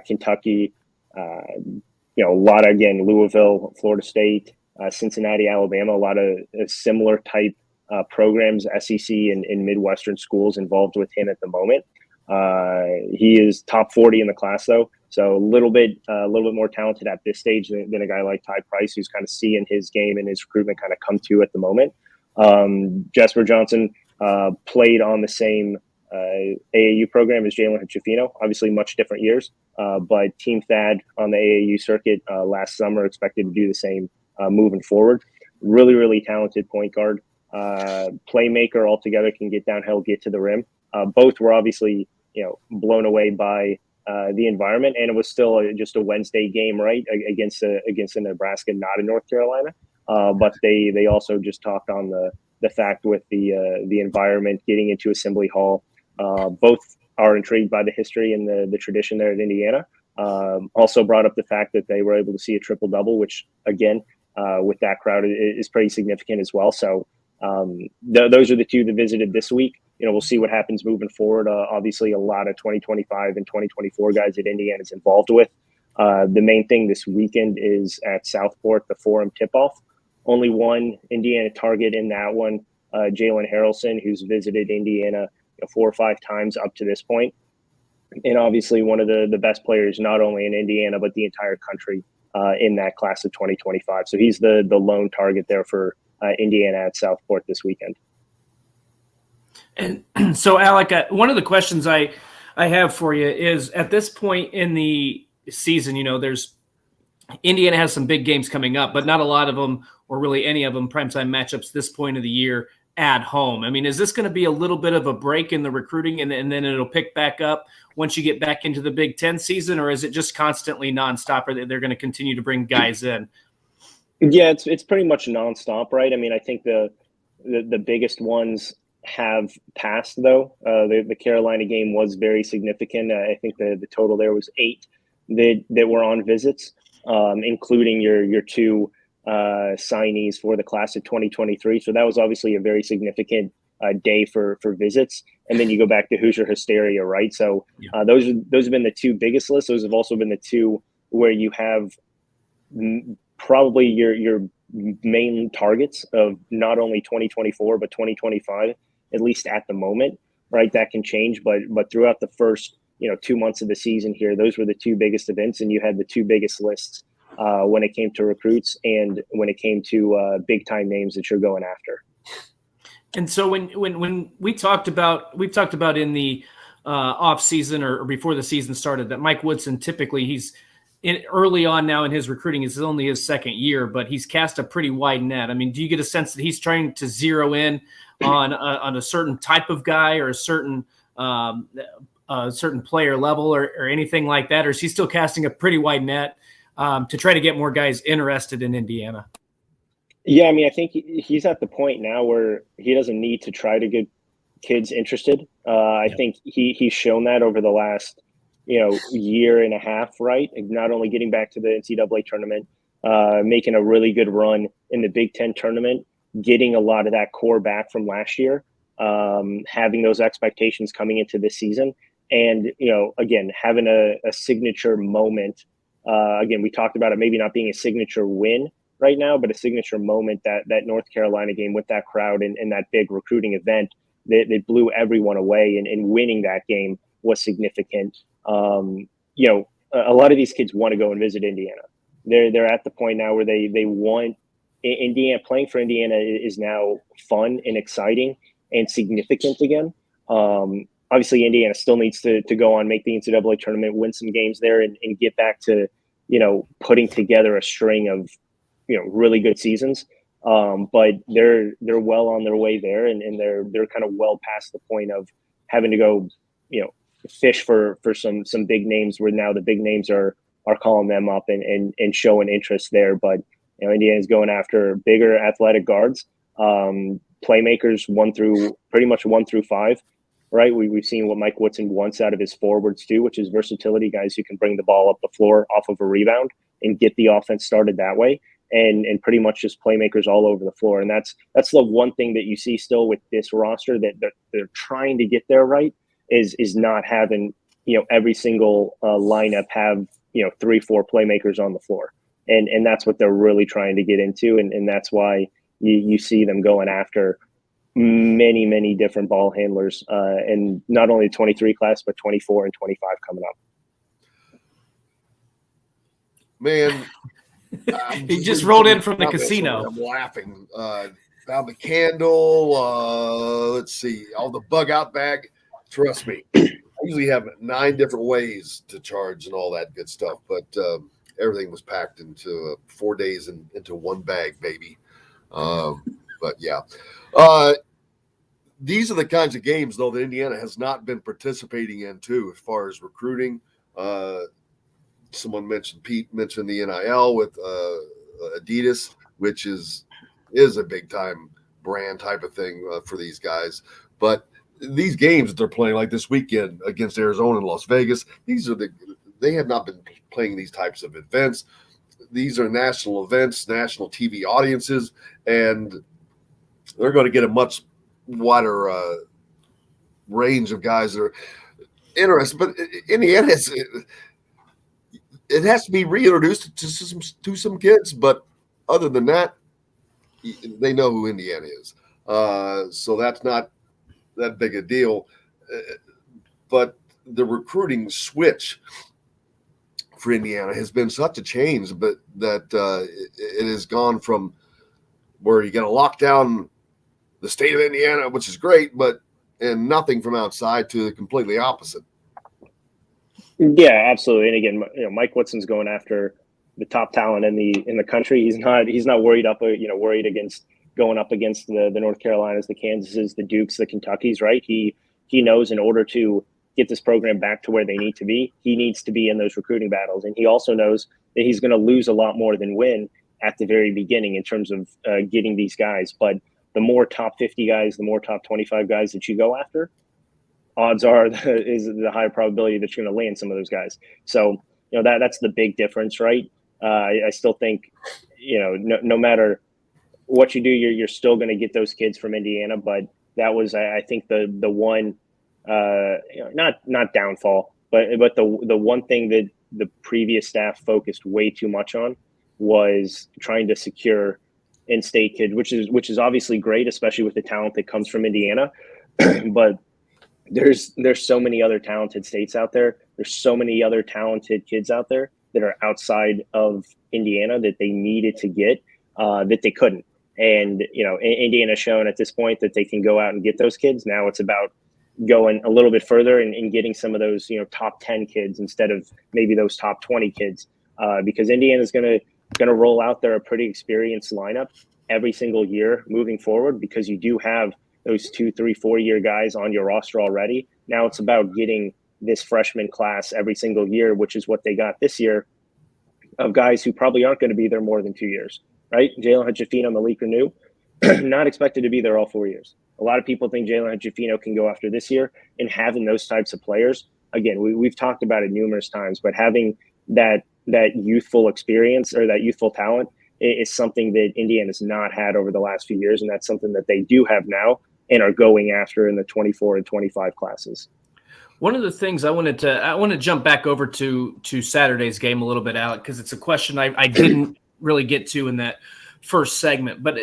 Kentucky, a lot of, again, Louisville, Florida State, Cincinnati, Alabama, a lot of similar type programs, SEC and Midwestern schools involved with him at the moment. He is top 40 in the class, though, so a little bit more talented at this stage than a guy like Ty Price, who's kind of seeing his game and his recruitment kind of come to at the moment. Jasper Johnson played on the same AAU program as Jalen Hachifino, obviously much different years, but Team Thad on the AAU circuit last summer, expected to do the same moving forward. Really, really talented point guard, playmaker altogether, can get downhill, get to the rim. Both were obviously blown away by the environment, and it was still just a Wednesday game, right, against a Nebraska, not in North Carolina. But they also just talked on the fact with the environment, getting into Assembly Hall. Both are intrigued by the history and the tradition there at Indiana. Also brought up the fact that they were able to see a triple-double, which, again, with that crowd is pretty significant as well. So those are the two that visited this week. We'll see what happens moving forward. Obviously, a lot of 2025 and 2024 guys that Indiana's involved with. The main thing this weekend is at Southport, the Forum tip-off. Only one Indiana target in that one, Jalen Harrelson, who's visited Indiana 4 or 5 times up to this point. And obviously one of the best players, not only in Indiana, but the entire country in that class of 2025. So he's the lone target there for Indiana at Southport this weekend. And so, Alec, one of the questions I have for you is, at this point in the season, there's Indiana has some big games coming up, but not a lot of them, or really any of them, primetime matchups this point of the year at home. I mean, is this going to be a little bit of a break in the recruiting and then it'll pick back up once you get back into the Big Ten season, or is it just constantly nonstop, or they're going to continue to bring guys in? Yeah, it's pretty much nonstop, right? I mean, I think the biggest ones have passed, though. The Carolina game was very significant. I think the total there was 8 that were on visits, including your 2 signees for the class of 2023. So that was obviously a very significant day for visits. And then you go back to Hoosier hysteria, right? So those have been the 2 biggest lists. Those have also been the 2 where you have probably your main targets of not only 2024 but 2025, at least at the moment, right? That can change, but throughout the first 2 months of the season here, those were the 2 biggest events, and you had the 2 biggest lists when it came to recruits and when it came to big time names that you're going after. And so when we've talked about in the off season or before the season started that Mike Woodson, typically he's early on now in his recruiting, it's only his second year, but he's cast a pretty wide net. I mean, do you get a sense that he's trying to zero in on a certain type of guy or a certain player level or anything like that? Or is he still casting a pretty wide net to try to get more guys interested in Indiana? Yeah, I mean, I think he's at the point now where he doesn't need to try to get kids interested. I think he's shown that over the last year and a half, right? Not only getting back to the NCAA tournament, making a really good run in the Big Ten tournament, getting a lot of that core back from last year, having those expectations coming into this season. And, again, having a signature moment. Again, we talked about it maybe not being a signature win right now, but a signature moment, that North Carolina game with that crowd and that big recruiting event that blew everyone away, and winning that game was significant. A lot of these kids want to go and visit Indiana. They're at the point now where they want Indiana. Playing for Indiana is now fun and exciting and significant again. Obviously, Indiana still needs to go on, make the NCAA tournament, win some games there, and get back to putting together a string of really good seasons. But they're well on their way there, and they're kind of well past the point of having to go fish for some big names, where now the big names are calling them up and showing interest there. But Indiana's going after bigger athletic guards, playmakers pretty much 1 through 5, right? We've seen what Mike Woodson wants out of his forwards too, which is versatility, guys who can bring the ball up the floor off of a rebound and get the offense started that way, and pretty much just playmakers all over the floor. And that's the one thing that you see still with this roster that they're trying to get there, right? Is not having every single lineup have 3-4 playmakers on the floor, and that's what they're really trying to get into, and that's why you see them going after many different ball handlers, and not only the 23 class but 24 and 25 coming up. Man, he just rolled in from the casino. I'm laughing. Found the candle. Let's see, all the bug out bag. Trust me, I usually have 9 different ways to charge and all that good stuff, but everything was packed into 4 days into one bag, baby. But yeah, these are the kinds of games, though, that Indiana has not been participating in too, as far as recruiting. Pete mentioned the NIL with Adidas, which is a big time brand type of thing for these guys, but these games that they're playing, like this weekend against Arizona and Las Vegas, they have not been playing these types of events. These are national events, national TV audiences, and they're going to get a much wider range of guys that are interested. But Indiana it has to be reintroduced to some kids. But other than that, they know who Indiana is. So that's not that big a deal. But the recruiting switch for Indiana has been such a change, but that it has gone from where you got to lock down the state of Indiana, which is great, and nothing from outside, to the completely opposite. Yeah, absolutely. And again, Mike Woodson's going after the top talent in the country. He's not worried against going up against the North Carolinas, the Kansases, the Dukes, the Kentuckys, right? He knows in order to get this program back to where they need to be, he needs to be in those recruiting battles. And he also knows that he's going to lose a lot more than win at the very beginning in terms of getting these guys. But the more top 50 guys, the more top 25 guys that you go after, odds are is the higher probability that you're going to land some of those guys. So, that's the big difference, right? I still think, no matter what you do, you're still going to get those kids from Indiana. But that was, I think, the one, not downfall, but the one thing that the previous staff focused way too much on was trying to secure in-state kids, which is obviously great, especially with the talent that comes from Indiana. But there's so many other talented states out there. There's so many other talented kids out there that are outside of Indiana that they needed to get that they couldn't. And, Indiana's shown at this point that they can go out and get those kids. Now it's about going a little bit further and getting some of those, top 10 kids instead of maybe those top 20 kids, because Indiana's going to roll out there a pretty experienced lineup every single year moving forward, because you do have those 2, 3, 4 year guys on your roster already. Now it's about getting this freshman class every single year, which is what they got this year, of guys who probably aren't going to be there more than 2 years, right? Jalen Hutchifino, Malik Renew, not expected to be there all 4 years. A lot of people think Jalen Hutchifino can go after this year, and having those types of players, again, we've talked about it numerous times, but having that youthful experience or that youthful talent is something that Indiana's not had over the last few years, and that's something that they do have now and are going after in the 24 and 25 classes. One of the things I want to jump back over to Saturday's game a little bit, Alec, because it's a question I didn't really get to in that first segment. But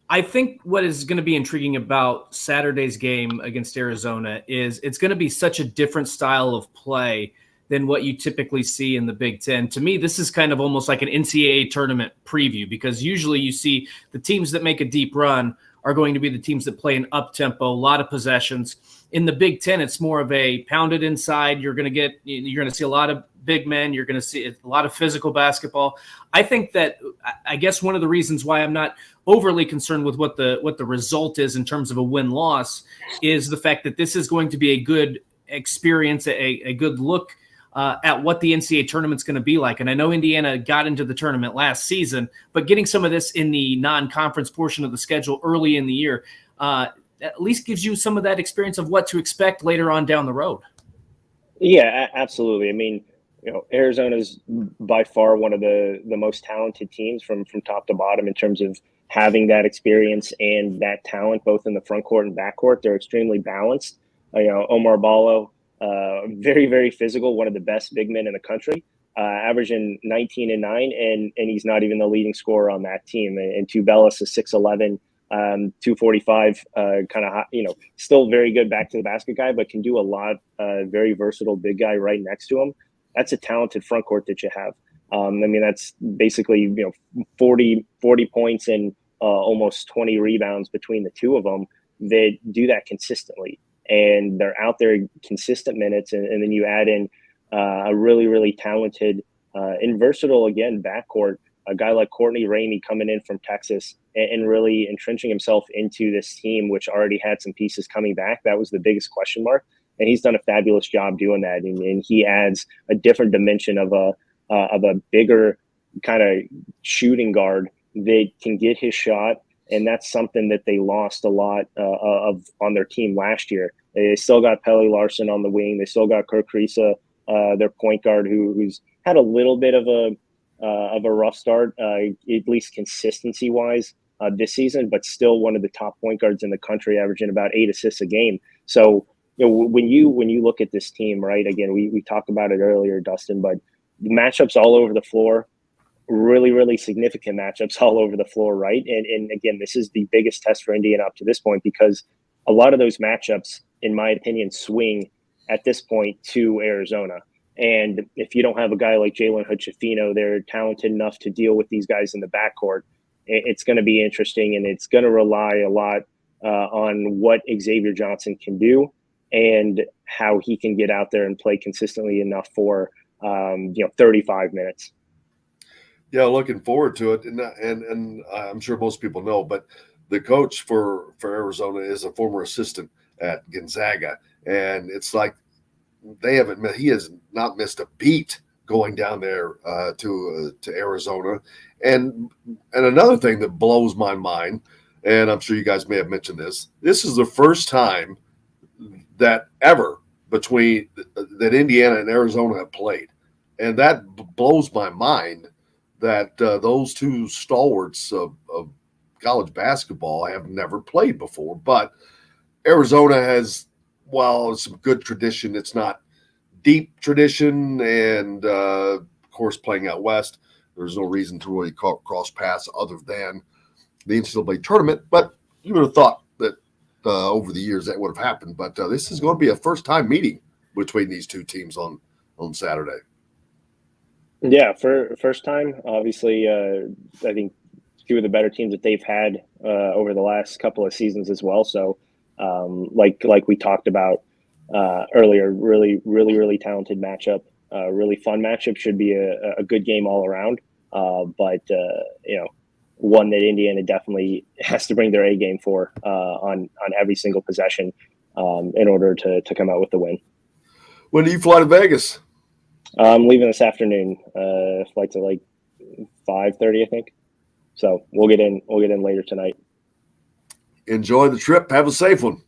I think what is going to be intriguing about Saturday's game against Arizona is it's going to be such a different style of play than what you typically see in the Big Ten. To me, this is kind of almost like an NCAA tournament preview, because usually you see the teams that make a deep run are going to be the teams that play an up-tempo, a lot of possessions. In the Big Ten, it's more of a pounded inside. You're going to see a lot of big men. You're going to see a lot of physical basketball. I think that, I guess one of the reasons why I'm not overly concerned with what the result is in terms of a win-loss is the fact that this is going to be a good experience, a good look at what the NCAA tournament's going to be like. And I know Indiana got into the tournament last season, but getting some of this in the non-conference portion of the schedule early in the year at least gives you some of that experience of what to expect later on down the road. Yeah, absolutely. I mean, Arizona's by far one of the most talented teams from top to bottom in terms of having that experience and that talent, both in the front court and back court. They're extremely balanced. Omar Ballo, very, very physical, one of the best big men in the country, averaging 19 and 9, and he's not even the leading scorer on that team. And Tubelis is 6'11", 245, kind of hot, still very good back to the basket guy, but can do a lot. Very versatile big guy right next to him. That's a talented front court that you have. That's basically 40 points and almost 20 rebounds between the two of them. They do that consistently, and they're out there consistent minutes. And then you add in a really, really talented and versatile, again, backcourt, a guy like Courtney Ramey coming in from Texas and really entrenching himself into this team, which already had some pieces coming back. That was the biggest question mark. And he's done a fabulous job doing that. And he adds a different dimension of a bigger kind of shooting guard that can get his shot. And that's something that they lost a lot of on their team last year. They still got Pelle Larson on the wing. They still got Kirk Kriisa, their point guard, who's had a little bit of a rough start, at least consistency wise this season, but still one of the top point guards in the country, averaging about 8 assists a game. So, when you look at this team, right, again, we talked about it earlier, Dustin, but matchups all over the floor, really, really significant matchups all over the floor, right? And again, this is the biggest test for Indiana up to this point, because a lot of those matchups, in my opinion, swing at this point to Arizona. And if you don't have a guy like Jalen Hood-Schifino, they're talented enough to deal with these guys in the backcourt. It's going to be interesting, and it's going to rely a lot on what Xavier Johnson can do and how he can get out there and play consistently enough for 35 minutes. Yeah, looking forward to it, and I'm sure most people know, but the coach for Arizona is a former assistant at Gonzaga, and it's like he has not missed a beat going down there to Arizona. And another thing that blows my mind, and I'm sure you guys may have mentioned this is the first time that ever that Indiana and Arizona have played, and that blows my mind that those two stalwarts of college basketball have never played before. But Arizona has, while some good tradition, it's not deep tradition, and of course, playing out west, there's no reason to really cross paths other than the NCAA tournament. But you would have thought that over the years that would have happened. But this is going to be a first-time meeting between these two teams on Saturday. Yeah, for first time, obviously, I think two of the better teams that they've had over the last couple of seasons as well. So, like we talked about earlier, really talented matchup, really fun matchup. Should be a good game all around. But one that Indiana definitely has to bring their A game for on every single possession in order to come out with the win. When do you fly to Vegas? I'm leaving this afternoon. Flight's at like 5:30, I think. So we'll get in later tonight. Enjoy the trip. Have a safe one.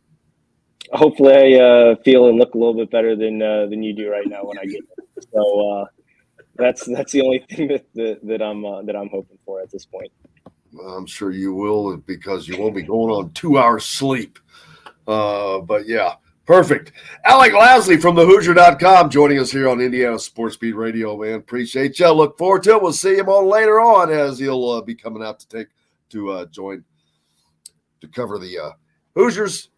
Hopefully, I feel and look a little bit better than you do right now when I get there. So that's the only thing that I'm hoping for at this point. I'm sure you will, because you won't be going on 2 hours sleep. But yeah, perfect. Alec Lasley from thehoosier.com joining us here on Indiana Sports Beat Radio, man. Appreciate you. Look forward to it. We'll see him on later on, as he'll be coming out to join to cover the Hoosiers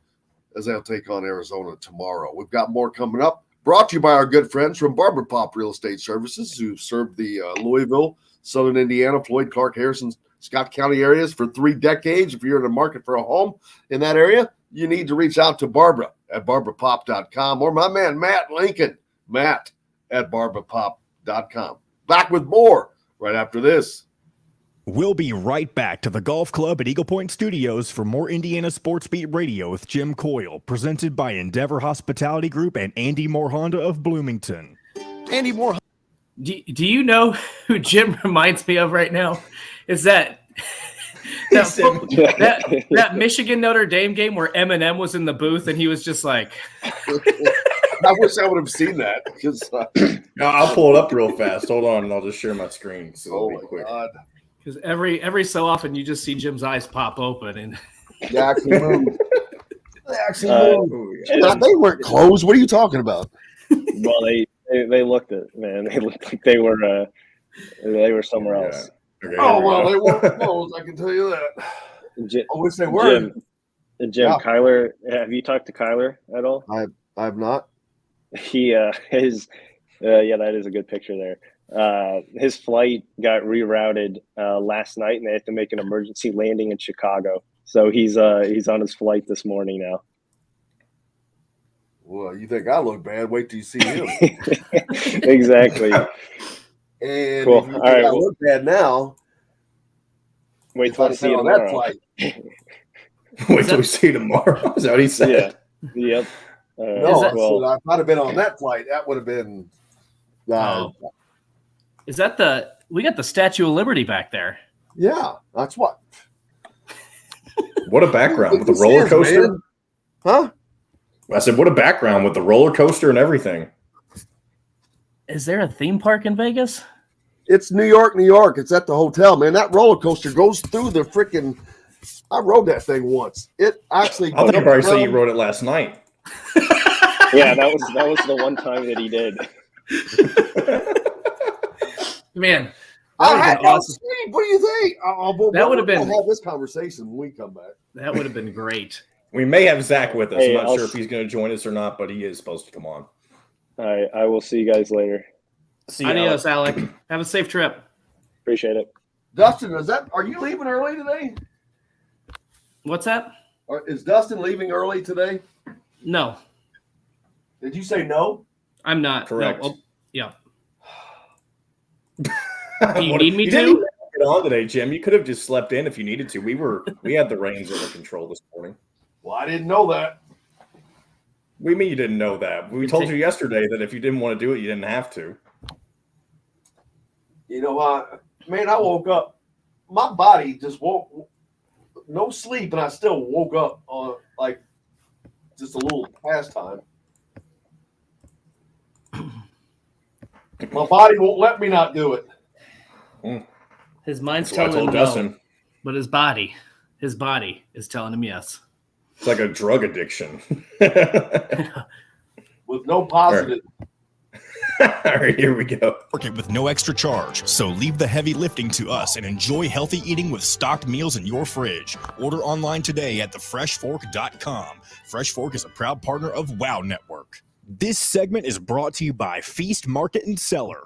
as they'll take on Arizona tomorrow. We've got more coming up. Brought to you by our good friends from Barber Pop Real Estate Services, who served the Louisville, Southern Indiana, Floyd, Clark, Harrison, Scott County areas for 3 decades. If you're in the market for a home in that area, you need to reach out to Barbara at barberpop.com, or my man, Matt Lincoln, Matt at barberpop.com. Back with more right after this. We'll be right back to the Golf Club at Eagle Point Studios for more Indiana Sports Beat Radio with Jim Coyle, presented by Endeavor Hospitality Group and Andy Moore Honda of Bloomington. Andy Moore. Do you know who Jim reminds me of right now? Is that Michigan Notre Dame game where Eminem was in the booth and he was just like, I wish I would have seen that. No, I'll pull it up real fast. Hold on, and I'll just share my screen. So Oh it'll be my quick. God. because every so often you just see Jim's eyes pop open and They actually moved. Oh, yeah. They weren't closed. What are you talking about? Well, they looked at, man. They looked like they were somewhere else. Okay, Oh, here we well, go. they weren't closed. I can tell you that. I wish they were. Jim, Yeah. Kyler, have you talked to Kyler at all? I have not. He that is a good picture there. His flight got rerouted last night, and they had to make an emergency landing in Chicago. So he's on his flight this morning now. Well, you think I look bad? Wait till you see him. Exactly. And Cool. if you All think right, I well- look bad now, Wait if till I I'd see been you on that tomorrow. flight. Wait till we see you tomorrow. Is that what he said? Yeah. Yep. No, that- I said if I'd have been on that flight, that would have been. is that we got the Statue of Liberty back there? Yeah, that's what. What a background with the This roller is, coaster. man. Huh? I said, what a background with the roller coaster and everything. Is there a theme park in Vegas? It's New York, New York. It's at the hotel, man. That roller coaster goes through the freaking. I rode that thing once. It actually. I thought you jumped probably said you around. rode it last night. Yeah, that was the one time that he did. Man, I that had would no have awesome. sleep. What do you think? That would have been- We'll have this conversation when we come back. That would have been great. We may have Zach with us. Hey, I'm not I'll sure if s- he's going to join us or not, but he is supposed to come on. All right. I will see you guys later. See you, Adios, Alec. Alec. Have a safe trip. Appreciate it. Dustin, are you leaving early today? What's that? Or is Dustin leaving early today? No, Did you say no? I'm not. Correct. No, well, yeah. Do you need me you to? didn't even get on today, Jim. You could have just slept in if you needed to. We had the reins under control this morning. Well, I didn't know that. We mean you didn't know that. We told you yesterday that if you didn't want to do it, you didn't have to. You know, man, I woke up. My body just woke. No sleep, and I still woke up on like just a little past time. My body won't let me not do it. His mind's That's what I telling him told Dustin. no, but his body is telling him yes. It's like a drug addiction. With no positive. All right, here we go. Market with no extra charge. So leave the heavy lifting to us and enjoy healthy eating with stocked meals in your fridge. Order online today at thefreshfork.com. Fresh Fork is a proud partner of WOW Network. This segment is brought to you by Feast Market and Cellar.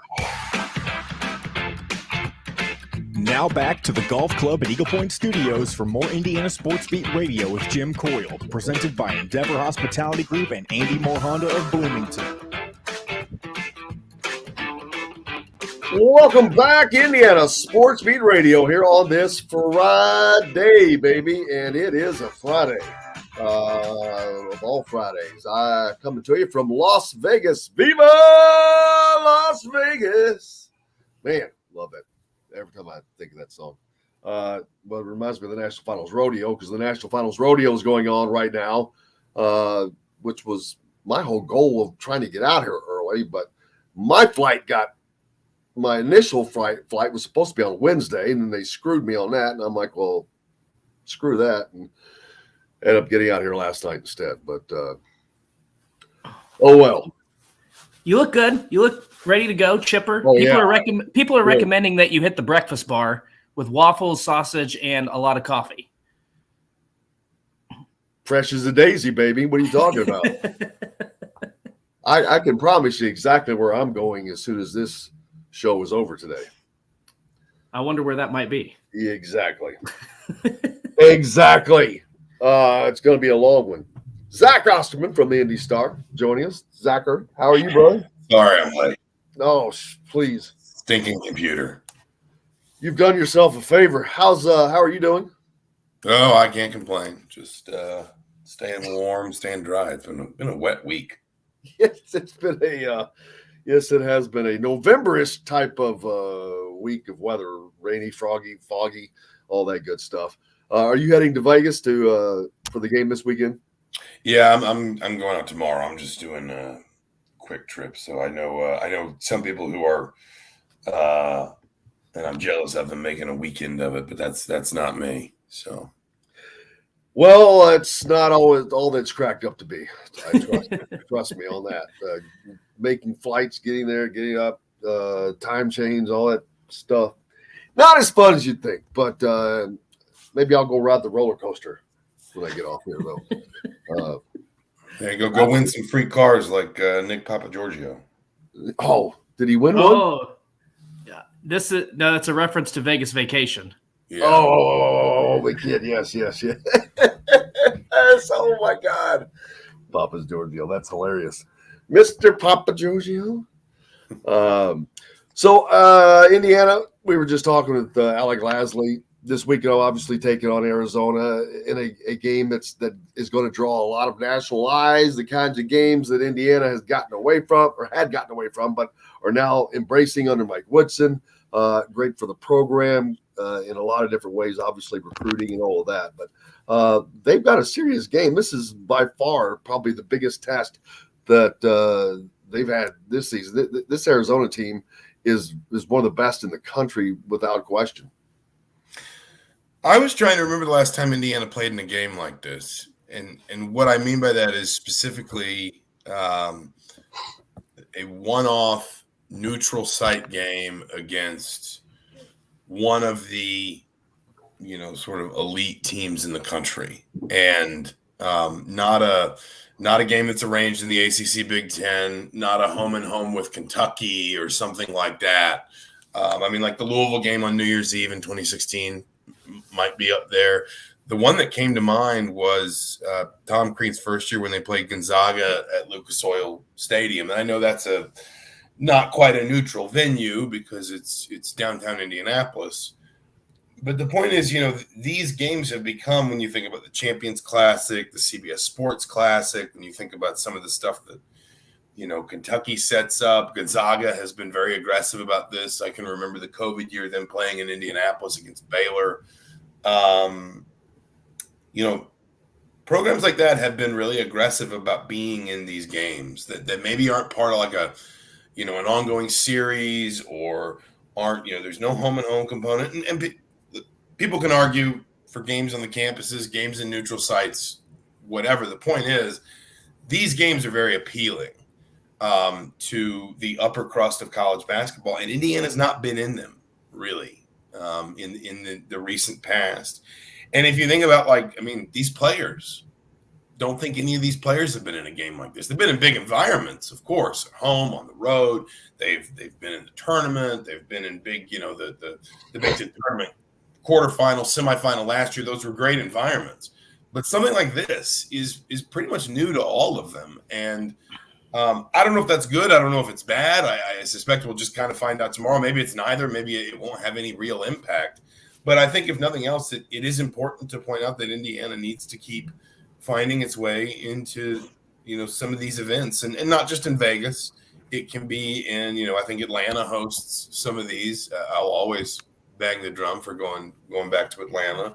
Now back to the Golf Club at Eagle Point Studios for more Indiana Sports Beat Radio with Jim Coyle, presented by Endeavor Hospitality Group and Andy Moore Honda of Bloomington. Welcome back, Indiana Sports Beat Radio here on this Friday, baby, and it is a Friday of all Fridays. I coming to you from Las Vegas. Viva Las Vegas! Man, love it. Every time I think of that song. Well, it reminds me of the National Finals Rodeo because the National Finals Rodeo is going on right now, which was my whole goal of trying to get out here early, but my initial flight was supposed to be on Wednesday, and then they screwed me on that. And I'm like, well, screw that. And ended up getting out here last night instead. But, oh, well. You look good. You look ready to go, chipper. Oh, People are recommending that you hit the breakfast bar with waffles, sausage, and a lot of coffee. Fresh as a daisy, baby. What are you talking about? I can promise you exactly where I'm going as soon as this show is over today. I wonder where that might be. Yeah, exactly. Exactly. It's going to be a long one. Zach Osterman from the Indy Star joining us. Zachary, how are you, brother? Sorry, I'm late. No, please. Stinking computer. You've done yourself a favor. How are you doing? Oh, I can't complain. Just staying warm, staying dry. It's been a wet week. Yes, it's been yes, it has been a November-ish type of week of weather. Rainy, foggy, all that good stuff. Are you heading to Vegas for the game this weekend? Yeah, I'm going out tomorrow. I'm just doing a quick trip. So I know some people who are and I'm jealous of them making a weekend of it, but that's not me. So well, it's not always all that's cracked up to be. I trust me on that. Making flights, getting there, getting up, time change, all that stuff. Not as fun as you'd think, but maybe I'll go ride the roller coaster when I get off here, though. Yeah, go win some free cars like Nick Papagiorgio. Oh, did he win one? Oh, yeah. That's a reference to Vegas Vacation. Yeah. Oh, the kid. Yes. Yes. Oh, my God. Papa's Giorgio. That's hilarious. Mr. Papa Giorgio. So, Indiana, we were just talking with Alec Lasley this week, obviously taking on Arizona in a game that is going to draw a lot of national eyes, the kinds of games that Indiana has gotten away from or had gotten away from, but are now embracing under Mike Woodson. Great for the program in a lot of different ways, obviously recruiting and all of that. But they've got a serious game. This is by far probably the biggest test that they've had this season. This Arizona team is one of the best in the country without question. I was trying to remember the last time Indiana played in a game like this. And what I mean by that is specifically a one-off neutral site game against one of the, sort of elite teams in the country. And Not a game that's arranged in the ACC Big Ten, not a home and home with Kentucky or something like that. I mean, like the Louisville game on New Year's Eve in 2016 might be up there. The one that came to mind was Tom Crean's first year when they played Gonzaga at Lucas Oil Stadium. And I know that's not quite a neutral venue because it's downtown Indianapolis. But the point is, these games have become, when you think about the Champions Classic, the CBS Sports Classic, when you think about some of the stuff that, Kentucky sets up, Gonzaga has been very aggressive about this. I can remember the COVID year, them playing in Indianapolis against Baylor. Programs like that have been really aggressive about being in these games that maybe aren't part of like an ongoing series or aren't, there's no home and home component. And people can argue for games on the campuses, games in neutral sites, whatever. The point is, these games are very appealing to the upper crust of college basketball, and Indiana's not been in them really in the recent past. And if you think about these players, don't think any of these players have been in a game like this. They've been in big environments, of course, at home, on the road. They've been in the tournament. They've been in big, the Big Ten tournament, quarterfinal, semifinal last year. Those were great environments. But something like this is pretty much new to all of them. And I don't know if that's good. I don't know if it's bad. I suspect we'll just kind of find out tomorrow. Maybe it's neither. Maybe it won't have any real impact. But I think if nothing else, it is important to point out that Indiana needs to keep finding its way into, some of these events and not just in Vegas. It can be in, I think Atlanta hosts some of these. I'll always bang the drum for going back to Atlanta.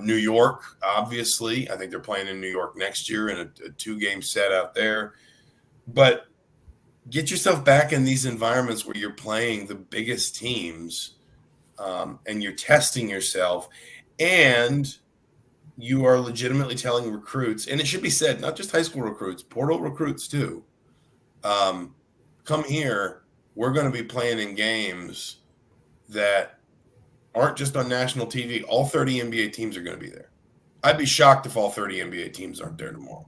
New York, obviously. I think they're playing in New York next year in a 2-game set out there. But get yourself back in these environments where you're playing the biggest teams and you're testing yourself, and you are legitimately telling recruits, and it should be said, not just high school recruits, portal recruits too, come here, we're going to be playing in games that aren't just on national TV. All 30 NBA teams are going to be there. I'd be shocked if all 30 NBA teams aren't there tomorrow.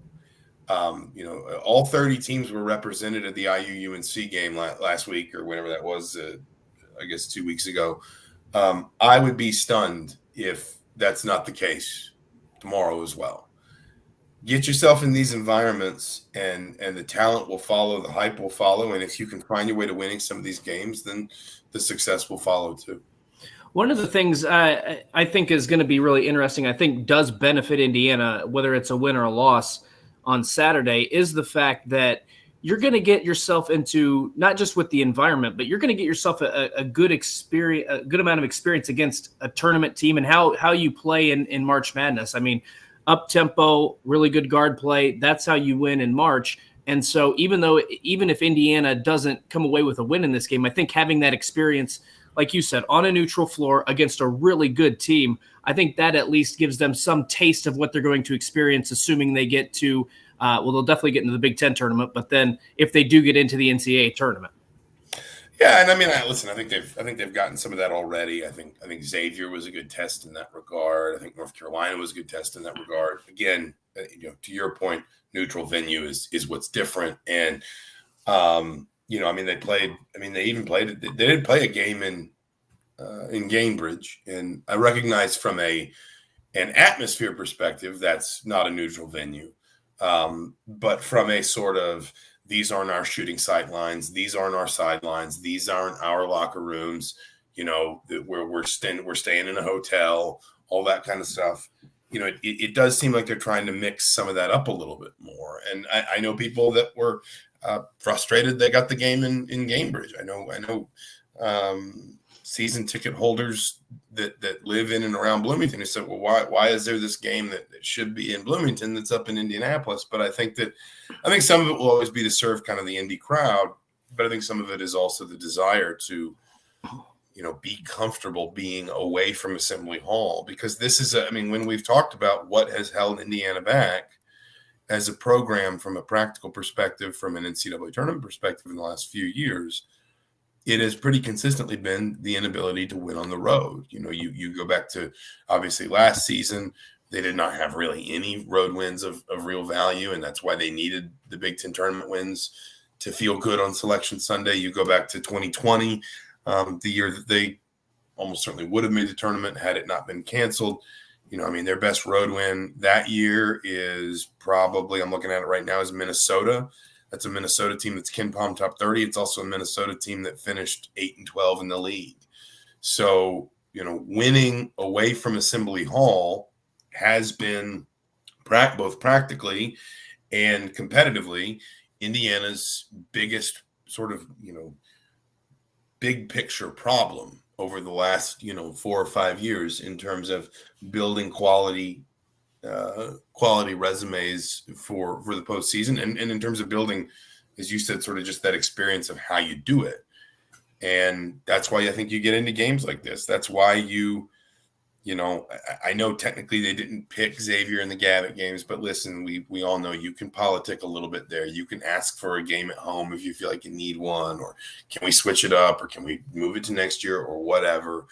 All 30 teams were represented at the IU-UNC game last week or whenever that was, I guess 2 weeks ago. I would be stunned if that's not the case tomorrow as well. Get yourself in these environments and the talent will follow, the hype will follow. And if you can find your way to winning some of these games, then the success will follow too. One of the things I think is going to be really interesting, I think does benefit Indiana, whether it's a win or a loss on Saturday, is the fact that you're going to get yourself into, not just with the environment, but you're going to get yourself a good experience, a good amount of experience against a tournament team and how you play in March Madness. I mean, up tempo, really good guard play. That's how you win in March. And so even if Indiana doesn't come away with a win in this game, I think having that experience, like you said, on a neutral floor against a really good team, I think that at least gives them some taste of what they're going to experience, assuming they get to, they'll definitely get into the Big Ten tournament, but then if they do get into the NCAA tournament. Yeah, and I mean, listen, I think they've gotten some of that already. I think Xavier was a good test in that regard. I think North Carolina was a good test in that regard. Again, to your point, neutral venue is what's different. And they did play a game in Gainbridge, and I recognize from an atmosphere perspective that's not a neutral venue, but from a sort of, these aren't our shooting sight lines, these aren't our sidelines, these aren't our locker rooms, where we're staying in a hotel, all that kind of stuff. It does seem like they're trying to mix some of that up a little bit more. And I know people that were frustrated they got the game in Gainbridge. I know season ticket holders that live in and around Bloomington who said, well, why is there this game that should be in Bloomington that's up in Indianapolis? But I think some of it will always be to serve kind of the Indy crowd, but I think some of it is also the desire to, be comfortable being away from Assembly Hall, because this is, when we've talked about what has held Indiana back as a program from a practical perspective, from an NCAA tournament perspective in the last few years, it has pretty consistently been the inability to win on the road. You go back to obviously last season, They did not have really any road wins of real value, and that's why they needed the Big Ten tournament wins to feel good on Selection Sunday. You go back to 2020, the year that they almost certainly would have made the tournament had it not been canceled. Their best road win that year is probably, I'm looking at it right now, is Minnesota. That's a Minnesota team that's KenPom top 30. It's also a Minnesota team that finished 8-12 in the league. So, winning away from Assembly Hall has been both practically and competitively Indiana's biggest sort of, big picture problem over the last, 4 or 5 years in terms of building quality resumes for the postseason and in terms of building, as you said, sort of just that experience of how you do it. And that's why I think you get into games like this. That's why I know technically they didn't pick Xavier in the Gavitt games, but listen, we all know you can politic a little bit there. You can ask for a game at home if you feel like you need one, or can we switch it up, or can we move it to next year, or whatever.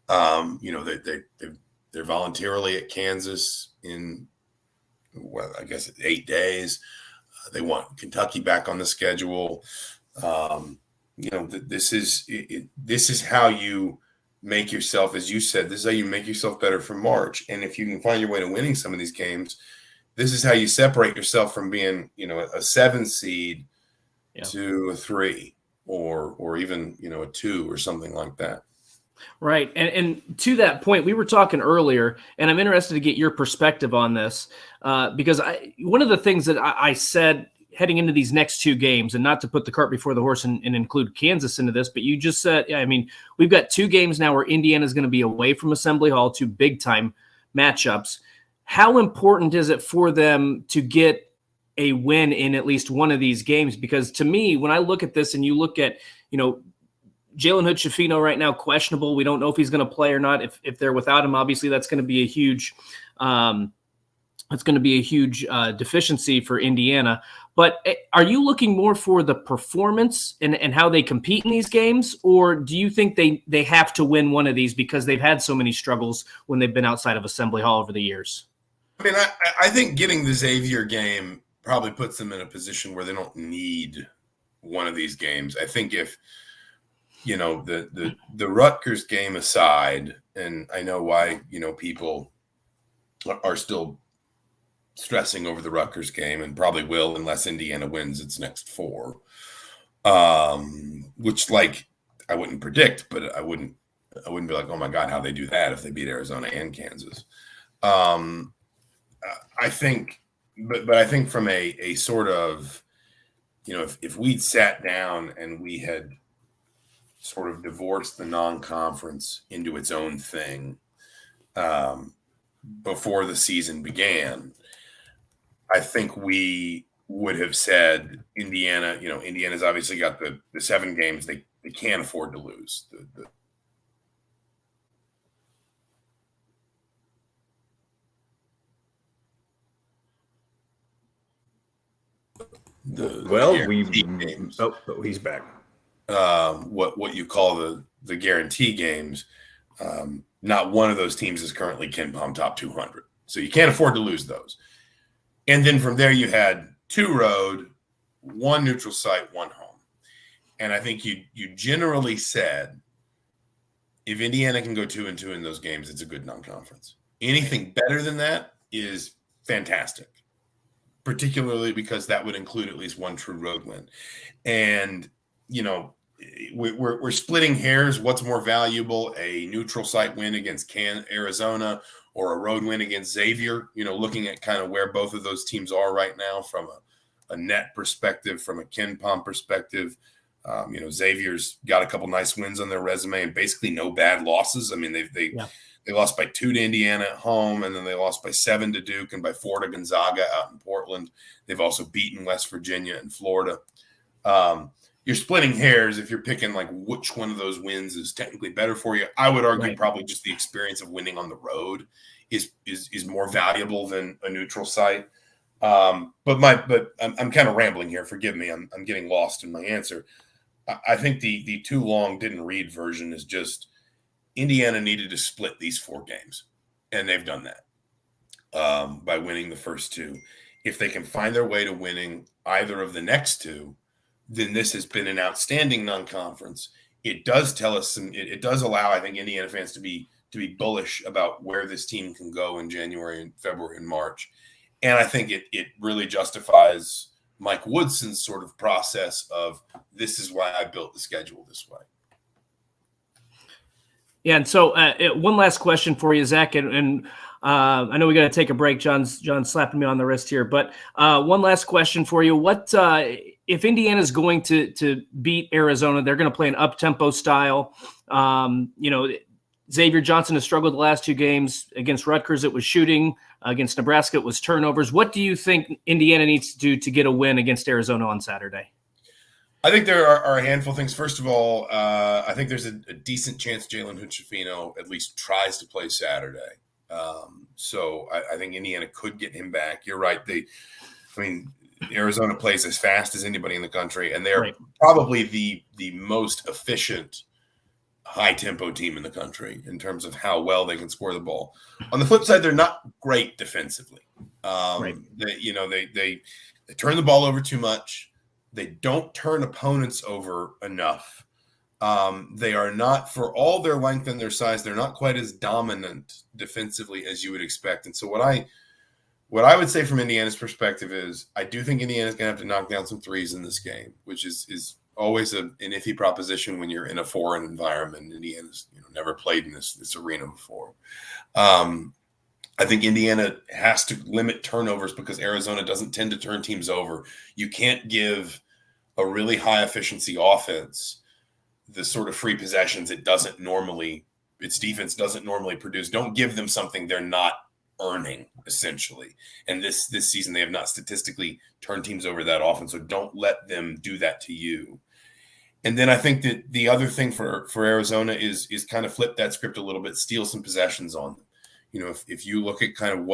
They're voluntarily at Kansas in, I guess 8 days. They want Kentucky back on the schedule. This is how you make yourself, as you said, this is how you make yourself better for March. And if you can find your way to winning some of these games, this is how you separate yourself from being, a 7 seed to a 3 or even, a 2 or something like that. Right. And to that point, we were talking earlier, and I'm interested to get your perspective on this because one of the things that I said heading into these next 2 games, and not to put the cart before the horse and include Kansas into this, but you just said, we've got 2 games now where Indiana is going to be away from Assembly Hall, 2 big-time matchups. How important is it for them to get a win in at least one of these games? Because to me, when I look at this and you look at, Jalen Hood-Schifino right now, questionable. We don't know if he's going to play or not. If they're without him, obviously that's going to be a huge deficiency for Indiana. But are you looking more for the performance and how they compete in these games, or do you think they have to win one of these because they've had so many struggles when they've been outside of Assembly Hall over the years? I think getting the Xavier game probably puts them in a position where they don't need one of these games. I think if the Rutgers game aside, and I know why people are still stressing over the Rutgers game and probably will unless Indiana wins its next 4, which I wouldn't predict, but I wouldn't be like, oh my God, how they do that if they beat Arizona and Kansas. I think, but I think from a sort of, if we'd sat down and we had sort of divorced the non-conference into its own thing before the season began, I think we would have said Indiana, Indiana's obviously got the 7 games they can't afford to lose. Games. Oh, he's back. What you call the guarantee games. Not one of those teams is currently KenPom top 200, so you can't afford to lose those. And then from there, you had 2 road, 1 neutral site, 1 home. And I think you generally said, if Indiana can go 2-2 in those games, it's a good non-conference. Anything better than that is fantastic, particularly because that would include at least 1 true road win. And, we're splitting hairs. What's more valuable, a neutral site win against Arizona or a road win against Xavier? Looking at kind of where both of those teams are right now from a net perspective, from a KenPom perspective. Xavier's got a couple nice wins on their resume and basically no bad losses. I mean, they lost by 2 to Indiana at home, and then they lost by 7 to Duke and by 4 to Gonzaga out in Portland. They've also beaten West Virginia and Florida. You're splitting hairs if you're picking which one of those wins is technically better for you. I would argue probably just the experience of winning on the road is more valuable than a neutral site. But I'm kind of rambling here. Forgive me. I'm getting lost in my answer. I think the too long didn't read version is just Indiana needed to split these 4 games, and they've done that. by winning the first two. If they can find their way to winning either of the next two, then this has been an outstanding non-conference. It does tell us, and it does allow, I think, Indiana fans to be bullish about where this team can go in January and February and March. And I think it really justifies Mike Woodson's sort of process of, this is why I built the schedule this way. Yeah, and so one last question for you, Zach, and I know we got to take a break. John's slapping me on the wrist here, but one last question for you: what if Indiana's going to beat Arizona? They're going to play an up-tempo style. Xavier Johnson has struggled the last two games. Against Rutgers, it was shooting. Against Nebraska, it was turnovers. What do you think Indiana needs to do to get a win against Arizona on Saturday? I think there are a handful of things. First of all, I think there's a decent chance Jalen Hood-Schifino at least tries to play Saturday. So I think Indiana could get him back. You're right. Arizona plays as fast as anybody in the country, and they're probably the most efficient high-tempo team in the country in terms of how well they can score the ball. On the flip side, they're not great defensively. They turn the ball over too much. They don't turn opponents over enough. They are not, for all their length and their size, they're not quite as dominant defensively as you would expect. And so what I would say from Indiana's perspective is, I do think Indiana's going to have to knock down some threes in this game, which is always an iffy proposition when you're in a foreign environment. Indiana's never played in this arena before. I think Indiana has to limit turnovers because Arizona doesn't tend to turn teams over. You can't give a really high efficiency offense the sort of free possessions its defense doesn't normally produce. Don't give them something they're not earning, essentially. And this season, they have not statistically turned teams over that often. So don't let them do that to you. And then I think that the other thing for Arizona is kind of flip that script a little bit, steal some possessions on them. If you look at kind of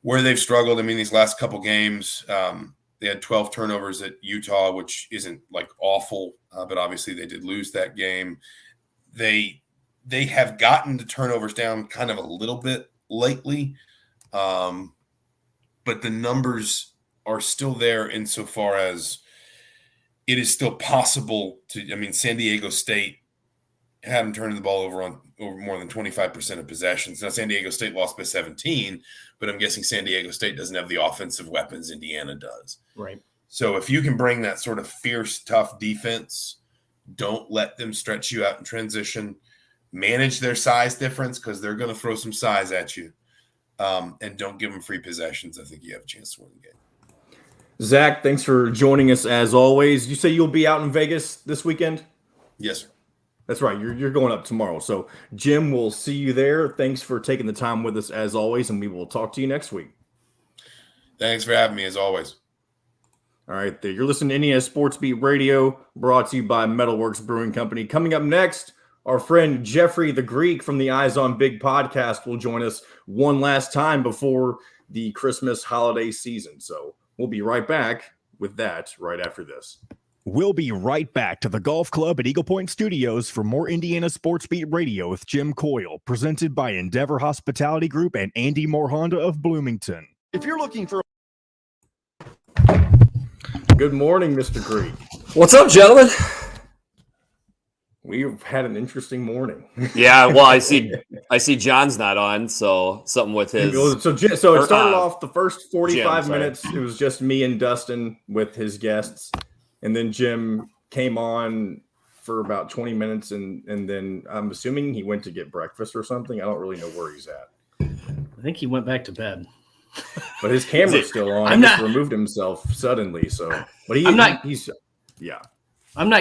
where they've struggled, these last couple games, they had 12 turnovers at Utah, which isn't like awful, but obviously they did lose that game. They have gotten the turnovers down kind of a little bit lately, but the numbers are still there insofar as it is still possible to. San Diego State had them turning the ball over more than 25% of possessions. Now, San Diego State lost by 17, but I'm guessing San Diego State doesn't have the offensive weapons Indiana does. Right. So if you can bring that sort of fierce, tough defense, don't let them stretch you out in transition, manage their size difference because they're going to throw some size at you, and don't give them free possessions. I think you have a chance to win the game. Zach, thanks for joining us as always. You say you'll be out in Vegas this weekend? Yes, sir. That's right. You're going up tomorrow. So, Jim, we'll see you there. Thanks for taking the time with us as always, and we will talk to you next week. Thanks for having me as always. All right, there. You're listening to Indiana Sports Beat Radio, brought to you by Metalworks Brewing Company. Coming up next, our friend Jeffrey the Greek from the Eyes on Big podcast will join us one last time before the Christmas holiday season. So we'll be right back with that right after this. We'll be right back to the Golf Club at Eagle Point Studios for more Indiana Sports Beat Radio with Jim Coyle, presented by Endeavor Hospitality Group and Andy Moore Honda of Bloomington. If you're looking for Good morning, Mr. Greek. What's up, gentlemen? We've had an interesting morning. Yeah, well, I see John's not on, so something with his. So it started off the first 45 minutes. It was just me and Dustin with his guests. And then Jim came on for about 20 minutes, and then I'm assuming he went to get breakfast or something. I don't really know where he's at. I think he went back to bed. But his camera's still on. He just removed himself suddenly. So, but I'm not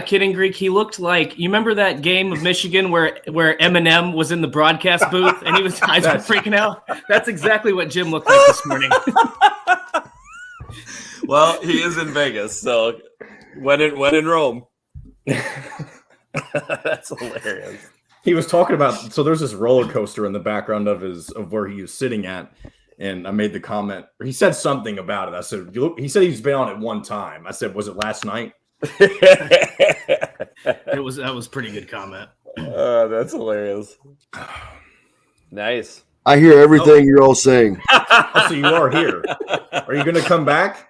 kidding, Greek. He looked like, you remember that game of Michigan where Eminem was in the broadcast booth and his eyes were freaking out? That's exactly what Jim looked like this morning. Well, he is in Vegas, so when in Rome. That's hilarious. He was talking about, so there's this roller coaster in the background of where he was sitting at, and I made the comment, or he said something about it. I said, he said he's been on it one time. I said, was it last night? That was a pretty good comment. That's hilarious. Nice. I hear everything you're all saying. Oh, so you are here. Are you going to come back?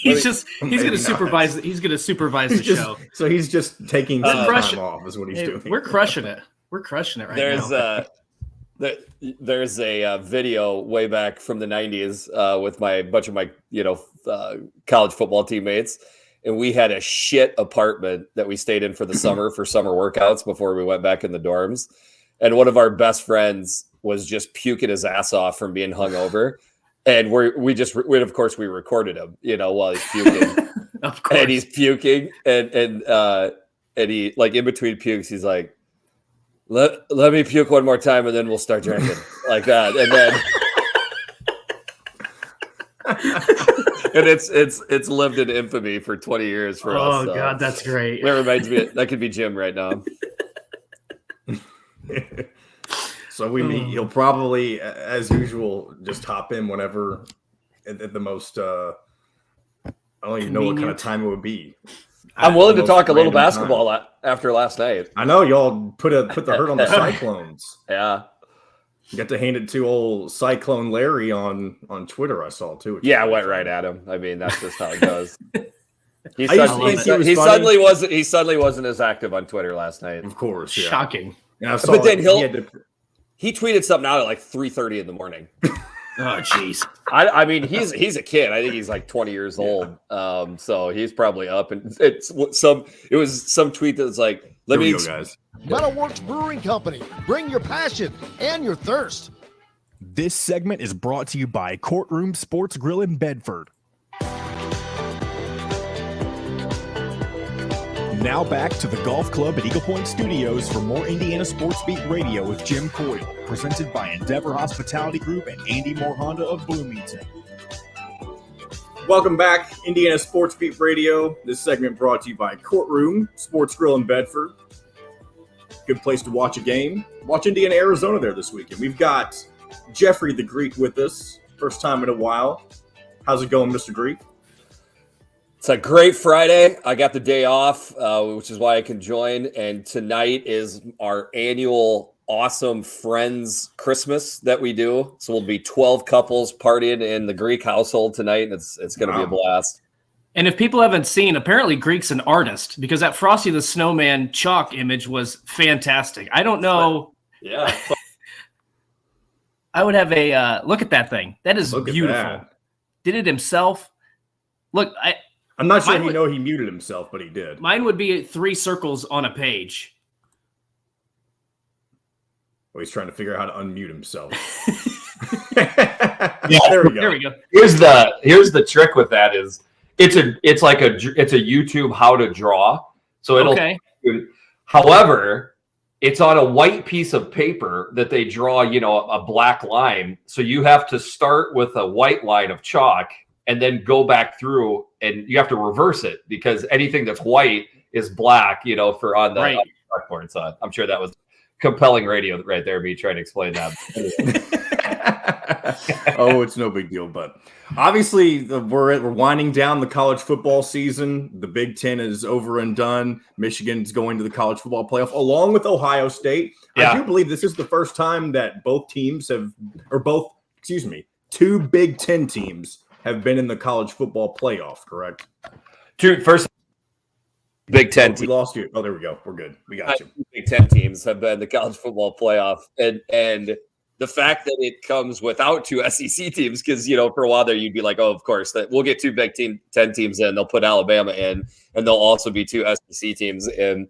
He's going to supervise. He's going to supervise the show. So he's just taking some time off, is what he's doing. We're crushing it. We're crushing it right now. There's a video way back from the 90s with my bunch of my college football teammates, and we had a shit apartment that we stayed in for the summer for summer workouts before we went back in the dorms. And one of our best friends was just puking his ass off from being hungover. And we of course we recorded him, while he's puking. Of course. And he's puking and he, like, in between pukes, he's like, let me puke one more time and then we'll start drinking. Like that. And then and it's lived in infamy for 20 years for us. Oh God, that's great. That reminds me, that could be Jim right now. So he'll probably, as usual, just hop in whenever at the most. I don't even know what kind of time it would be. I'm willing to talk a little basketball after last night. I know y'all put the hurt on the Cyclones. Yeah, you got to hand it to old Cyclone Larry on Twitter. I saw too. Yeah, I went right at him. I mean, that's just how it goes. He suddenly wasn't as active on Twitter last night. Of course, yeah. Shocking. And I saw but then he tweeted something out at like 3:30 in the morning. Oh, jeez. I mean, he's a kid. I think he's like 20 years old. So he's probably up. And it was some tweet that was like, "Let me go, guys." Metalworks Brewing Company. Bring your passion and your thirst. This segment is brought to you by Courtroom Sports Grill in Bedford. Now back to the Golf Club at Eagle Point Studios for more Indiana Sports Beat Radio with Jim Coyle, presented by Endeavor Hospitality Group and Andy Moore Honda of Bloomington. Welcome back, Indiana Sports Beat Radio. This segment brought to you by Courtroom Sports Grill in Bedford. Good place to watch a game. Watch Indiana, Arizona there this weekend. We've got Jeffrey the Greek with us. First time in a while. How's it going, Mr. Greek? It's a great Friday. I got the day off, which is why I can join. And tonight is our annual awesome Friends Christmas that we do. So we'll be 12 couples partying in the Greek household tonight. And it's going to be a blast. And if people haven't seen, apparently Greek's an artist, because that Frosty the Snowman chalk image was fantastic. I don't know. Yeah. I would have a look at that thing. That is beautiful. Did it himself. Look, I'm not sure he muted himself, but he did. Mine would be 3 circles on a page. Oh, he's trying to figure out how to unmute himself. Yeah, there we go. There we go. Here's the trick with that is it's a YouTube how to draw. So it'll however, it's on a white piece of paper that they draw, a black line. So you have to start with a white line of chalk and then go back through, and you have to reverse it because anything that's white is black, for on the chalkboard. So I'm sure that was compelling radio right there, me trying to explain that. Oh, it's no big deal, but obviously we're winding down the college football season. The Big Ten is over and done. Michigan's going to the college football playoff along with Ohio State. Yeah. I do believe this is the first time that two Big Ten teams have been in the college football playoff, correct? First Big Ten teams. We lost you. Oh, there we go. We're good. We got you. Big Ten teams have been in the college football playoff. And the fact that it comes without 2 SEC teams, because, for a while there, you'd be like, oh, of course, that we'll get 2 Big Ten teams in. They'll put Alabama in, and there'll also be 2 SEC teams in.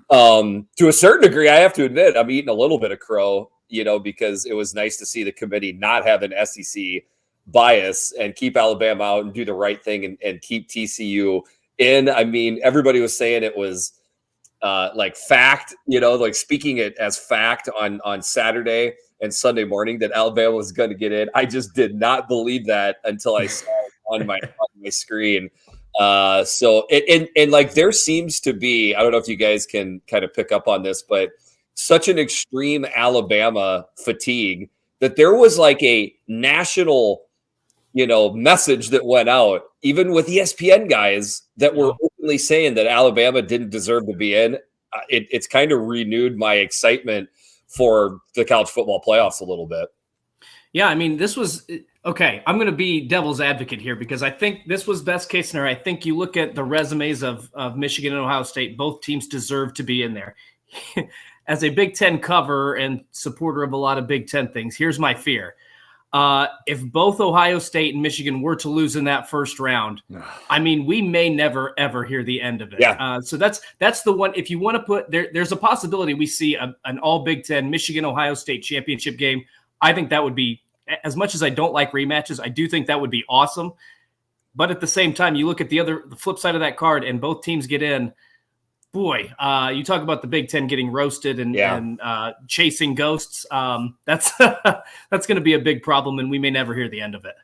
To a certain degree, I have to admit, I'm eating a little bit of crow, because it was nice to see the committee not have an SEC bias and keep Alabama out and do the right thing and keep TCU in. I mean, everybody was saying it was like fact, like speaking it as fact on Saturday and Sunday morning that Alabama was going to get in. I just did not believe that until I saw it on my screen. So there seems to be, I don't know if you guys can kind of pick up on this, but such an extreme Alabama fatigue that there was like a national message that went out, even with ESPN guys that were openly saying that Alabama didn't deserve to be in. it's kind of renewed my excitement for the college football playoffs a little bit. Yeah, I mean, this was okay. I'm going to be devil's advocate here because I think this was best case scenario. I think you look at the resumes of Michigan and Ohio State, both teams deserve to be in there. As a Big Ten cover and supporter of a lot of Big Ten things, here's my fear. If both Ohio State and Michigan were to lose in that first round, I mean, we may never, ever hear the end of it. Yeah. So that's the one. If you want to put there's a possibility we see an all Big Ten Michigan-Ohio State championship game. I think that would be, as much as I don't like rematches, I do think that would be awesome. But at the same time, you look at the flip side of that card and both teams get in. Boy, you talk about the Big Ten getting roasted and chasing ghosts. That's that's going to be a big problem, and we may never hear the end of it.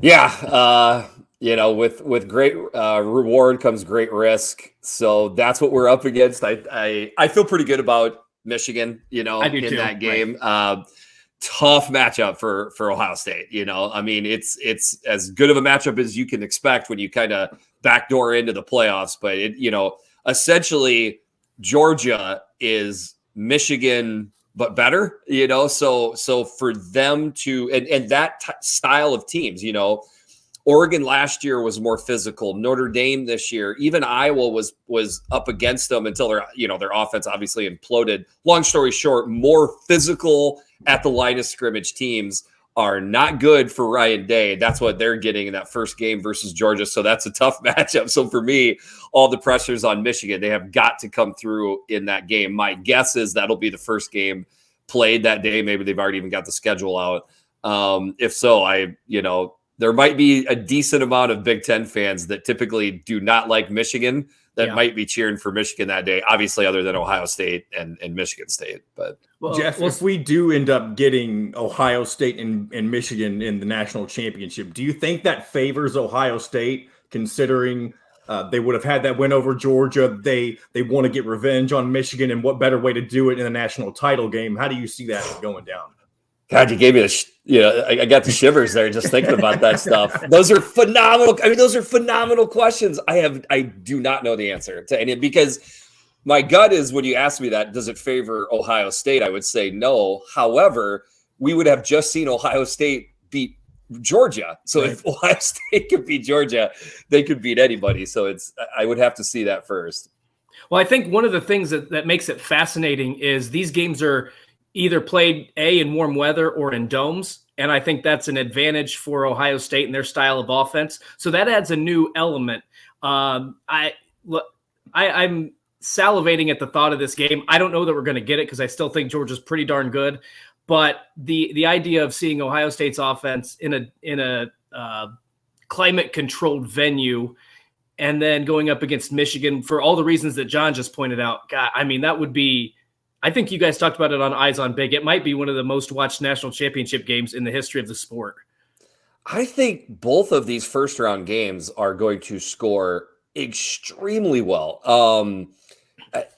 Yeah, with great reward comes great risk. So that's what we're up against. I feel pretty good about Michigan. I do in too. that game. Right. Tough matchup for Ohio State. I mean, it's as good of a matchup as you can expect when you kind of backdoor into the playoffs. But essentially, Georgia is Michigan, but better, so for them to, and that style of teams, Oregon last year was more physical. Notre Dame this year, even Iowa was up against them until their offense obviously imploded. Long story short, more physical at the line of scrimmage teams are not good for Ryan Day. That's what they're getting in that first game versus Georgia. So that's a tough matchup. So for me, all the pressure's on Michigan. They have got to come through in that game. My guess is that'll be the first game played that day. Maybe they've already even got the schedule out. If so, there might be a decent amount of Big Ten fans that typically do not like Michigan that might be cheering for Michigan that day, obviously other than Ohio State and Michigan State. But Jeff, if we do end up getting Ohio State and Michigan in the national championship, do you think that favors Ohio State, considering they would have had that win over Georgia? They want to get revenge on Michigan, and what better way to do it in a national title game? How do you see that going down? God, you gave me I got the shivers there just thinking about that stuff. Those are phenomenal. I mean, those are phenomenal questions. I do not know the answer to any, because my gut is, when you ask me that, does it favor Ohio State? I would say no. However, we would have just seen Ohio State beat Georgia. So if Ohio State could beat Georgia, they could beat anybody. So I would have to see that first. Well, I think one of the things that makes it fascinating is these games are either played in warm weather or in domes. And I think that's an advantage for Ohio State and their style of offense. So that adds a new element. I'm salivating at the thought of this game. I don't know that we're going to get it because I still think Georgia's pretty darn good. But the idea of seeing Ohio State's offense in a climate controlled venue and then going up against Michigan for all the reasons that John just pointed out, God, I mean, that would be, I think you guys talked about it on Eyes on Big. It might be one of the most watched national championship games in the history of the sport. I think both of these first round games are going to score extremely well.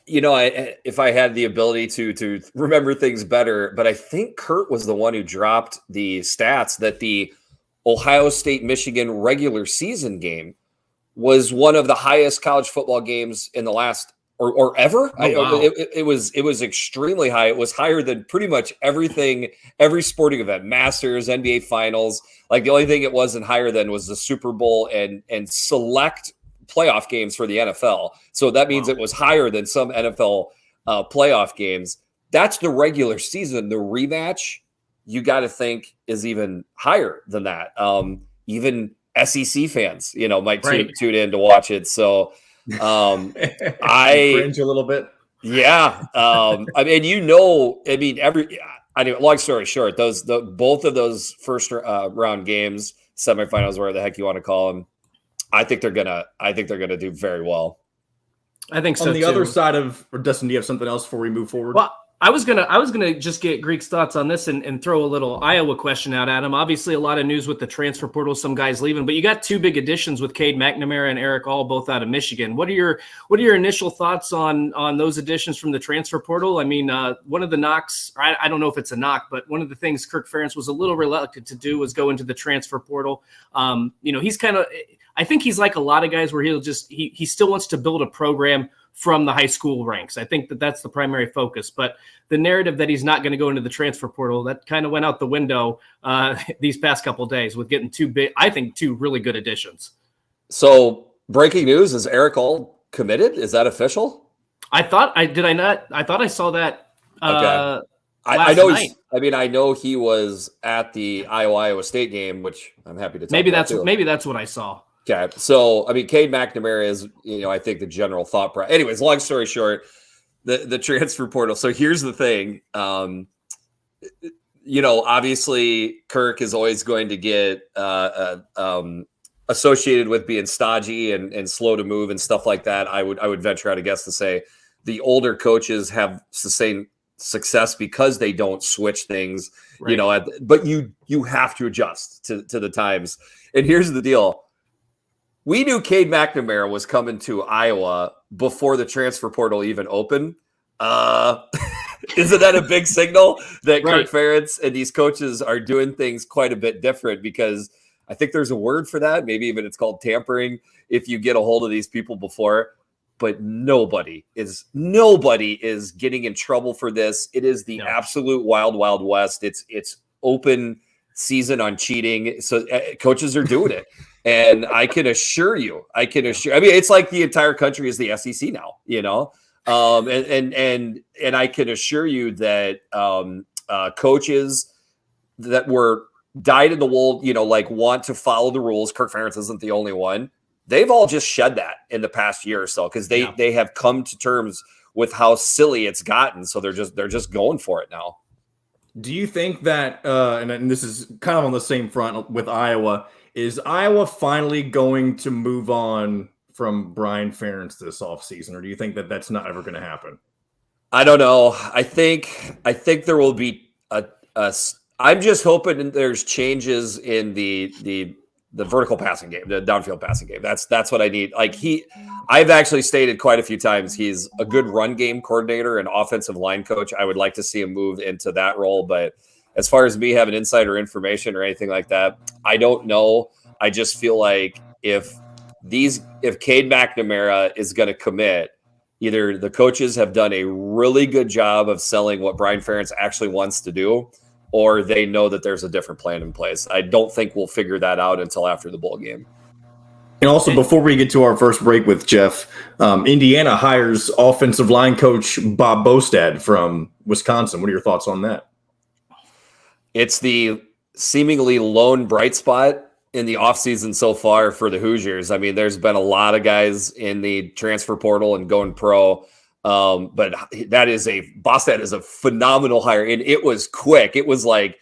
If I had the ability to remember things better, but I think Kurt was the one who dropped the stats that the Ohio State Michigan regular season game was one of the highest college football games in the last or ever. Oh, wow. It was extremely high. It was higher than pretty much every sporting event, Masters, NBA Finals. Like the only thing it wasn't higher than was the Super Bowl and select playoff games for the NFL. So that means it was higher than some NFL playoff games. That's the regular season. The rematch, you got to think, is even higher than that. Even SEC fans, might tune in to watch it. So I cringe a little bit. Yeah. Long story short, both of those first round games, semifinals, whatever the heck you want to call them, I think they're gonna do very well. I think so. On the other side of, or Dustin, do you have something else before we move forward? Well, I was gonna just get Greek's thoughts on this and throw a little Iowa question out at him. Obviously, a lot of news with the transfer portal, some guys leaving, but you got two big additions with Cade McNamara and Eric All, both out of Michigan. What are your initial thoughts on those additions from the transfer portal? I mean, one of the knocks, I don't know if it's a knock, but one of the things Kirk Ferentz was a little reluctant to do was go into the transfer portal. He's kind of, I think he's like a lot of guys where he still wants to build a program from the high school ranks. I think that that's the primary focus. But the narrative that he's not going to go into the transfer portal, that kind of went out the window these past couple of days with getting two really good additions. So breaking news, is Eric all committed? Is that official? I thought I saw that. Okay. I know he was at the Iowa State game, which I'm happy to talk about. Maybe that's what I saw. Okay. So, I mean, Cade McNamara is, I think the general thought process. Anyways, long story short, the transfer portal. So here's the thing. Obviously Kirk is always going to get associated with being stodgy and slow to move and stuff like that. I would venture out a guess to say the older coaches have sustained success because they don't switch things, right. But you have to adjust to the times. And here's the deal. We knew Cade McNamara was coming to Iowa before the transfer portal even opened. Isn't that a big signal that right. Kirk Ferentz and these coaches are doing things quite a bit different? Because I think there's a word for that. Maybe even it's called tampering if you get a hold of these people before. But nobody is getting in trouble for this. It is the absolute wild, wild west. It's open season on cheating. So coaches are doing it. And I can assure you, I mean, it's like the entire country is the SEC now, and I can assure you that coaches that were dyed in the wool, want to follow the rules. Kirk Ferentz isn't the only one. They've all just shed that in the past year or so because they have come to terms with how silly it's gotten. So they're just going for it now. Do you think that, and this is kind of on the same front with Iowa, is Iowa finally going to move on from Brian Ferentz this offseason, or do you think that that's not ever going to happen? I don't know. I think there will be I'm just hoping there's changes in the vertical passing game, the downfield passing game. That's what I need. I've actually stated quite a few times he's a good run game coordinator and offensive line coach. I would like to see him move into that role, but as far as me having insider information or anything like that, I don't know. I just feel like if Cade McNamara is going to commit, either the coaches have done a really good job of selling what Brian Ferentz actually wants to do, or they know that there's a different plan in place. I don't think we'll figure that out until after the bowl game. And also, before we get to our first break with Jeff, Indiana hires offensive line coach Bob Bostad from Wisconsin. What are your thoughts on that? It's the seemingly lone bright spot in the offseason so far for the Hoosiers. I mean, there's been a lot of guys in the transfer portal and going pro. But Bostad is a phenomenal hire, and it was quick. It was like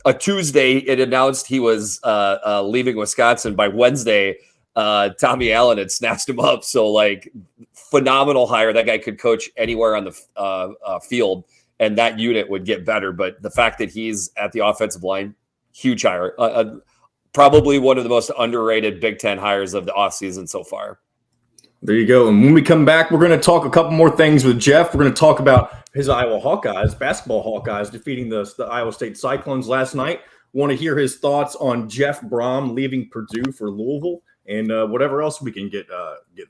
a Tuesday. It announced he was leaving Wisconsin. By Wednesday, Tommy Allen had snatched him up. So, phenomenal hire. That guy could coach anywhere on the field, and that unit would get better. But the fact that he's at the offensive line, huge hire. Probably one of the most underrated Big Ten hires of the offseason so far. There you go. And when we come back, we're going to talk a couple more things with Jeff. We're going to talk about his Iowa Hawkeyes, basketball Hawkeyes, defeating the Iowa State Cyclones last night. Want to hear his thoughts on Jeff Brom leaving Purdue for Louisville and whatever else we can get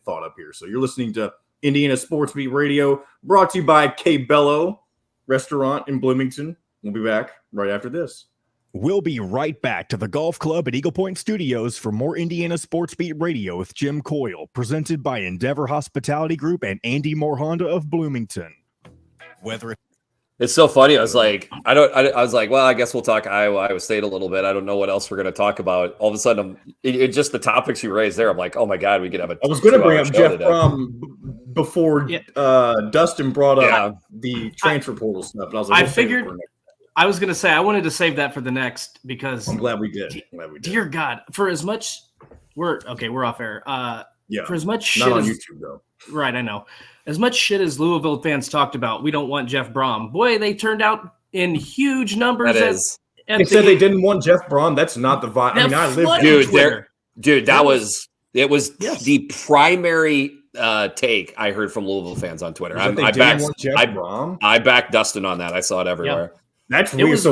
thought up here. So you're listening to Indiana Sports Beat Radio, brought to you by K-Bello Restaurant in Bloomington. We'll be back right after this. We'll be right back to the Golf Club at Eagle Point Studios for more Indiana Sports Beat Radio with Jim Coyle, presented by Endeavor Hospitality Group and Andy Moore Honda of Bloomington. It's so funny. I was like, well, I guess we'll talk Iowa State a little bit. I don't know what else we're going to talk about. All of a sudden, just the topics you raised there, I'm like, oh my God, we could have I was going to bring up Jeff Brom before Dustin brought up the transfer portal stuff. And I was like, I was going to say, I wanted to save that for the next because I'm glad we did. Dear God, for as much we're off air. For as much shit not on YouTube though. Right, I know. As much shit as Louisville fans talked about, we don't want Jeff Brom. Boy, they turned out in huge numbers. They said they didn't want Jeff Brom. That's not the vibe. I mean, I lived dude. That was the primary take I heard from Louisville fans on Twitter. I backed Dustin on that. I saw it everywhere. Yeah. That's weird.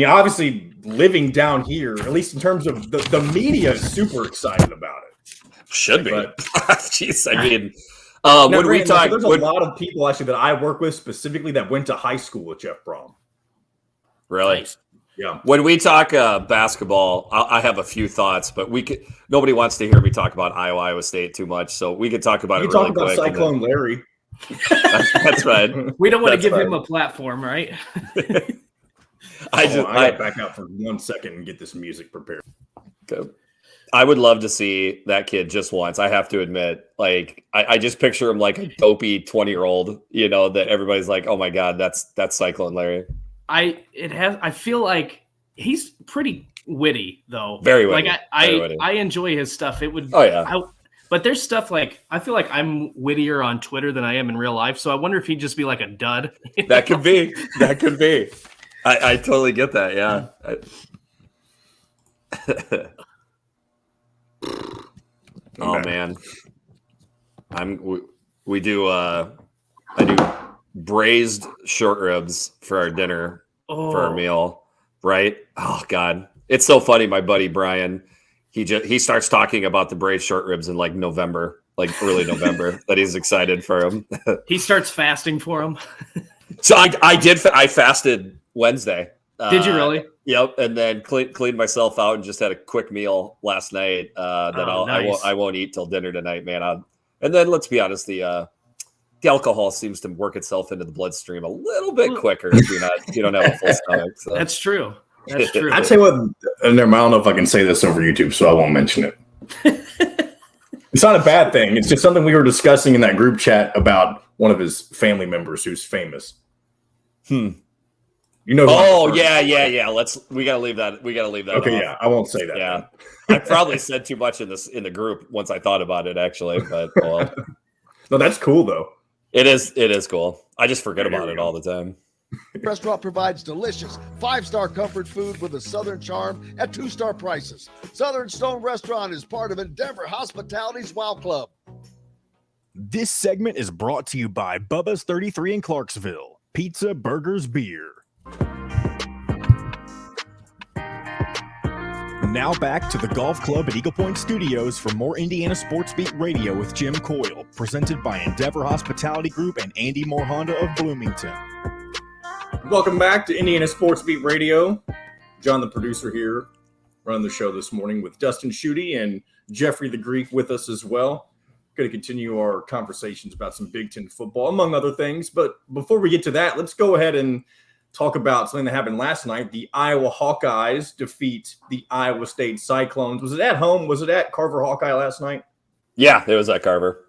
Obviously living down here, at least in terms of the media is super excited about it. Should be. Jeez, When we talk, there's a lot of people actually that I work with specifically that went to high school with Jeff Brom. Really? Nice. Yeah. When we talk basketball, I have a few thoughts, but nobody wants to hear me talk about Iowa State too much, so we could talk about it really quick. Talk about Cyclone Larry. That's right. We don't want to give him a platform, right? I gotta back out for 1 second and get this music prepared. Okay. I would love to see that kid just once. I have to admit, like I just picture him like a dopey 20-year-old, that everybody's like, oh my God, that's Cyclone Larry. I feel like he's pretty witty though. Very witty. Like I enjoy his stuff. It would. Oh yeah. But there's stuff like I feel like I'm wittier on Twitter than I am in real life. So I wonder if he'd just be like a dud. That could be. That could be. I totally get that. Yeah. Oh man. I do braised short ribs for our dinner for our meal, right? Oh God. It's so funny. My buddy Brian, he starts talking about the braised short ribs in like November, like early November, that he's excited for them. He starts fasting for them. So I fasted Wednesday. Did you really? Yep. And then cleaned myself out and just had a quick meal last night that I won't eat till dinner tonight, man. And then let's be honest, the alcohol seems to work itself into the bloodstream a little bit quicker if you don't have a full stomach. So. That's true. That's true. I'd say what, and I don't know if I can say this over YouTube, so I won't mention it. It's not a bad thing. It's just something we were discussing in that group chat about one of his family members who's famous. Oh yeah. We gotta leave that. Okay, off. yeah, I won't say that. Yeah, I probably said too much in the group once I thought about it actually, but well. No, that's cool though. It is cool. I just forget about it all the time. Restaurant provides delicious 5-star comfort food with a Southern charm at 2-star prices. Southern Stone Restaurant is part of Endeavor Hospitality's Wow Club. This segment is brought to you by Bubba's 33 in Clarksville. Pizza, burgers, beer. Now back to the Golf Club at Eagle Point Studios for more Indiana Sports Beat Radio with Jim Coyle, presented by Endeavor Hospitality Group and Andy Moore Honda of Bloomington. Welcome back to Indiana Sports Beat Radio. John, the producer here, running the show this morning with Dustin Schutte and Jeffrey the Greek with us as well. Going to continue our conversations about some Big Ten football, among other things. But before we get to that, let's go ahead and talk about something that happened last night. The Iowa Hawkeyes defeat the Iowa State Cyclones. Was it at home? Was it at Carver Hawkeye last night? Yeah, it was at Carver.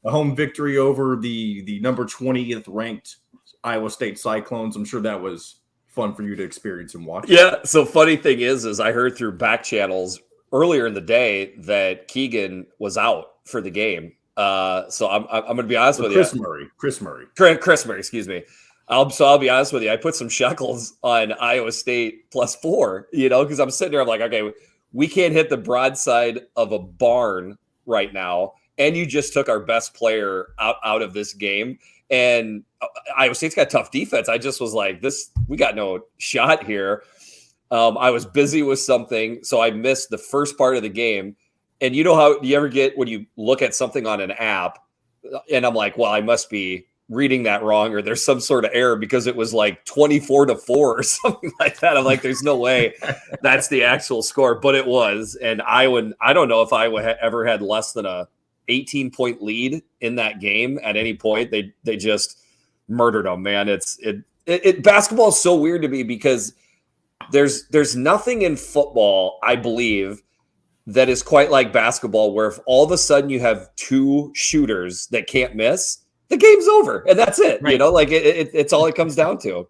A home victory over the number 20th ranked Iowa State Cyclones. I'm sure that was fun for you to experience and watch. Yeah. So funny thing is I heard through back channels earlier in the day that Keegan was out for the game. So I'm going to be honest with you. Chris Murray, excuse me. I'll be honest with you. I put some shekels on Iowa State +4, because I'm sitting there. I'm like, okay, we can't hit the broadside of a barn right now. And you just took our best player out of this game. And Iowa State's got tough defense. I just was like, we got no shot here. I was busy with something, so I missed the first part of the game. And you know how you ever get when you look at something on an app and I'm like, well, I must be reading that wrong, or there's some sort of error because it was like 24-4 or something like that. I'm like, there's no way that's the actual score, but it was. And I don't know if Iowa ever had less than a 18-point lead in that game at any point. They just murdered them, man. Basketball is so weird to me because there's nothing in football, I believe, that is quite like basketball, where if all of a sudden you have two shooters that can't miss, the game's over and that's it. Right. It's all it comes down to.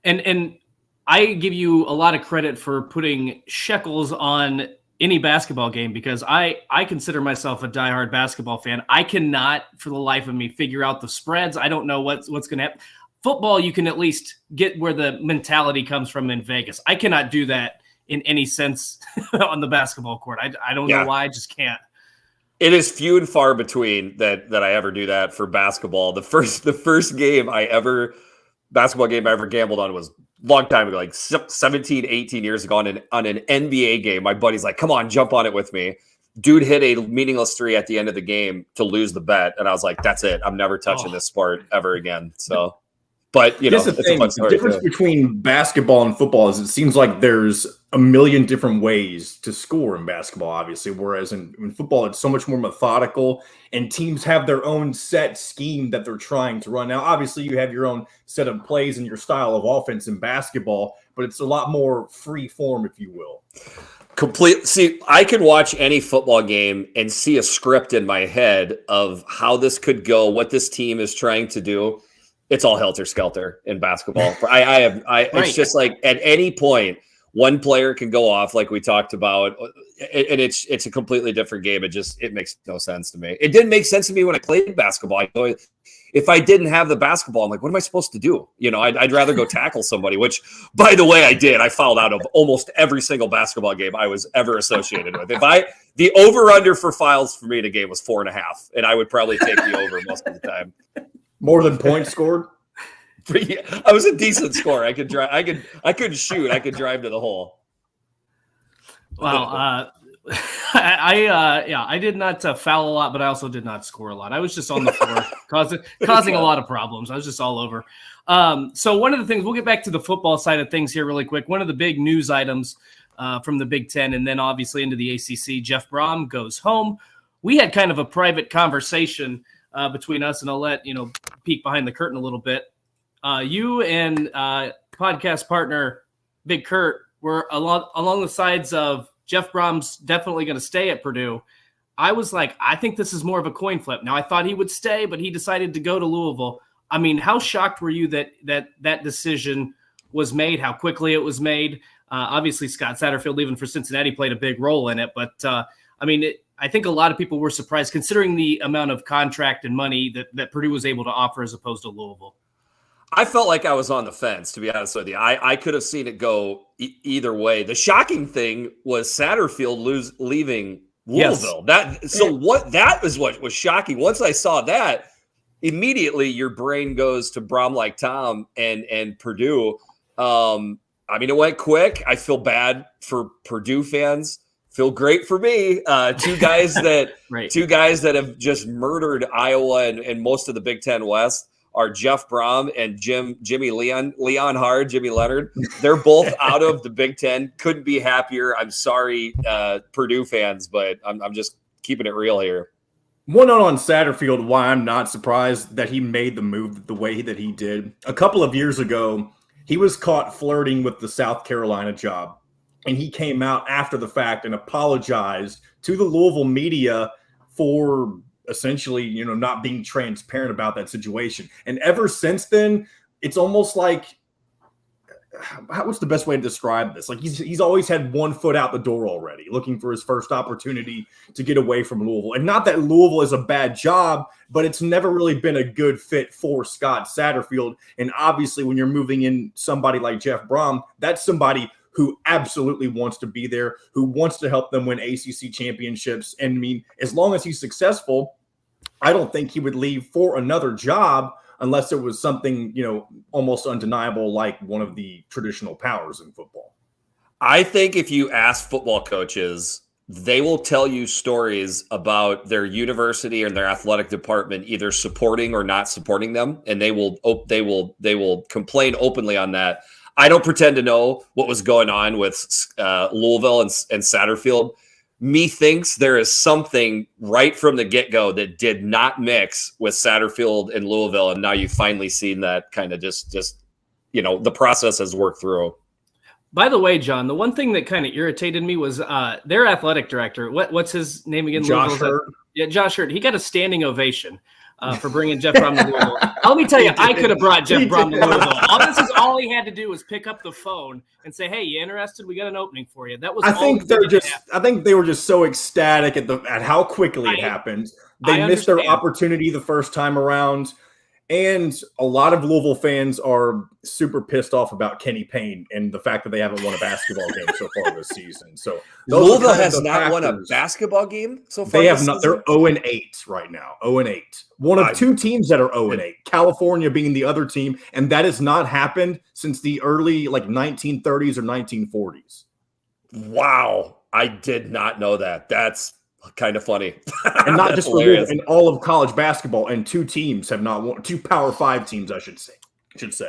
And I give you a lot of credit for putting shekels on any basketball game because I consider myself a diehard basketball fan. I cannot, for the life of me, figure out the spreads. I don't know what's going to happen. Football, you can at least get where the mentality comes from in Vegas. I cannot do that in any sense on the basketball court. I don't know why. I just can't. It is few and far between that I ever do that for basketball. The first basketball game I ever gambled on was a long time ago, like 17, 18 years ago on an NBA game. My buddy's like, come on, jump on it with me. dude hit a meaningless 3 at the end of the game to lose the bet. And I was like, that's it. I'm never touching this sport ever again. So, but That's the thing. The difference between basketball and football is it seems like there's a million different ways to score in basketball, obviously, whereas in football, it's so much more methodical and teams have their own set scheme that they're trying to run. Now, obviously, you have your own set of plays and your style of offense in basketball, but it's a lot more free form, if you will. See, I could watch any football game and see a script in my head of how this could go, what this team is trying to do. It's all helter-skelter in basketball. It's just like at any point, one player can go off like we talked about, and it's a completely different game. It makes no sense to me. It didn't make sense to me when I played basketball. If I didn't have the basketball, I'm like, what am I supposed to do? I'd rather go tackle somebody, which, by the way, I did. I fouled out of almost every single basketball game I was ever associated with. The over-under for fouls for me in a game was 4.5, and I would probably take the over most of the time. More than points scored? I was a decent scorer. I could drive. I couldn't shoot. I could drive to the hole. Well, I did not foul a lot, but I also did not score a lot. I was just on the floor, causing a lot of problems. I was just all over. So one of the things, we'll get back to the football side of things here really quick. One of the big news items from the Big Ten, and then obviously into the ACC, Jeff Brom goes home. We had kind of a private conversation between us, and I'll let peek behind the curtain a little bit. You and podcast partner Big Kurt were along the sides of Jeff Brom's definitely going to stay at Purdue. I was like, I think this is more of a coin flip. Now, I thought he would stay, but he decided to go to Louisville. I mean, how shocked were you that decision was made, how quickly it was made? Obviously, Scott Satterfield leaving for Cincinnati played a big role in it, but I think a lot of people were surprised considering the amount of contract and money that Purdue was able to offer as opposed to Louisville. I felt like I was on the fence, to be honest with you. I could have seen it go either way. The shocking thing was Satterfield leaving Louisville. Yes. That was what was shocking. Once I saw that, immediately your brain goes to Brom like Tom and Purdue. It went quick. I feel bad for Purdue fans. Feel great for me. Two guys that have just murdered Iowa and most of the Big Ten West are Jeff Brom and Jimmy Leon Leonard. They're both out of the Big Ten. Couldn't be happier. I'm sorry, Purdue fans, but I'm just keeping it real here. One on Satterfield, why I'm not surprised that he made the move the way that he did. A couple of years ago, he was caught flirting with the South Carolina job, and he came out after the fact and apologized to the Louisville media for essentially, not being transparent about that situation. And ever since then, it's almost like, what's the best way to describe this? Like he's always had one foot out the door already, looking for his first opportunity to get away from Louisville. And not that Louisville is a bad job, but it's never really been a good fit for Scott Satterfield. And obviously when you're moving in somebody like Jeff Brom, that's somebody who absolutely wants to be there, who wants to help them win ACC championships. And as long as he's successful, I don't think he would leave for another job unless it was something, almost undeniable, like one of the traditional powers in football. I think if you ask football coaches, they will tell you stories about their university or their athletic department either supporting or not supporting them, and they will complain openly on that. I don't pretend to know what was going on with Louisville and Satterfield. Methinks there is something right from the get-go that did not mix with Satterfield and Louisville, and now you've finally seen that kind of just the process has worked through. By the way, John, the one thing that kind of irritated me was their athletic director. What's his name again? Josh Hurt. Yeah, Josh Hurt. He got a standing ovation for bringing Jeff Brom to Louisville. Let me tell you, I could have brought Jeff Brom to Louisville. All he had to do was pick up the phone and say, "Hey, you interested? We got an opening for you." That was. I think they were just so ecstatic at how quickly it happened. They missed their opportunity the first time around. And a lot of Louisville fans are super pissed off about Kenny Payne and the fact that they haven't won a basketball game so far this season. So Louisville has not won a basketball game so far. They have not. They're 0-8 right now. 0-8. One of two teams that are 0-8. California being the other team, and that has not happened since the early 1930s or 1940s. Wow, I did not know that. That's Kind of funny. And not That's just for hilarious. in all of college basketball, and 2 teams have not won, 2 Power 5 teams, I should say.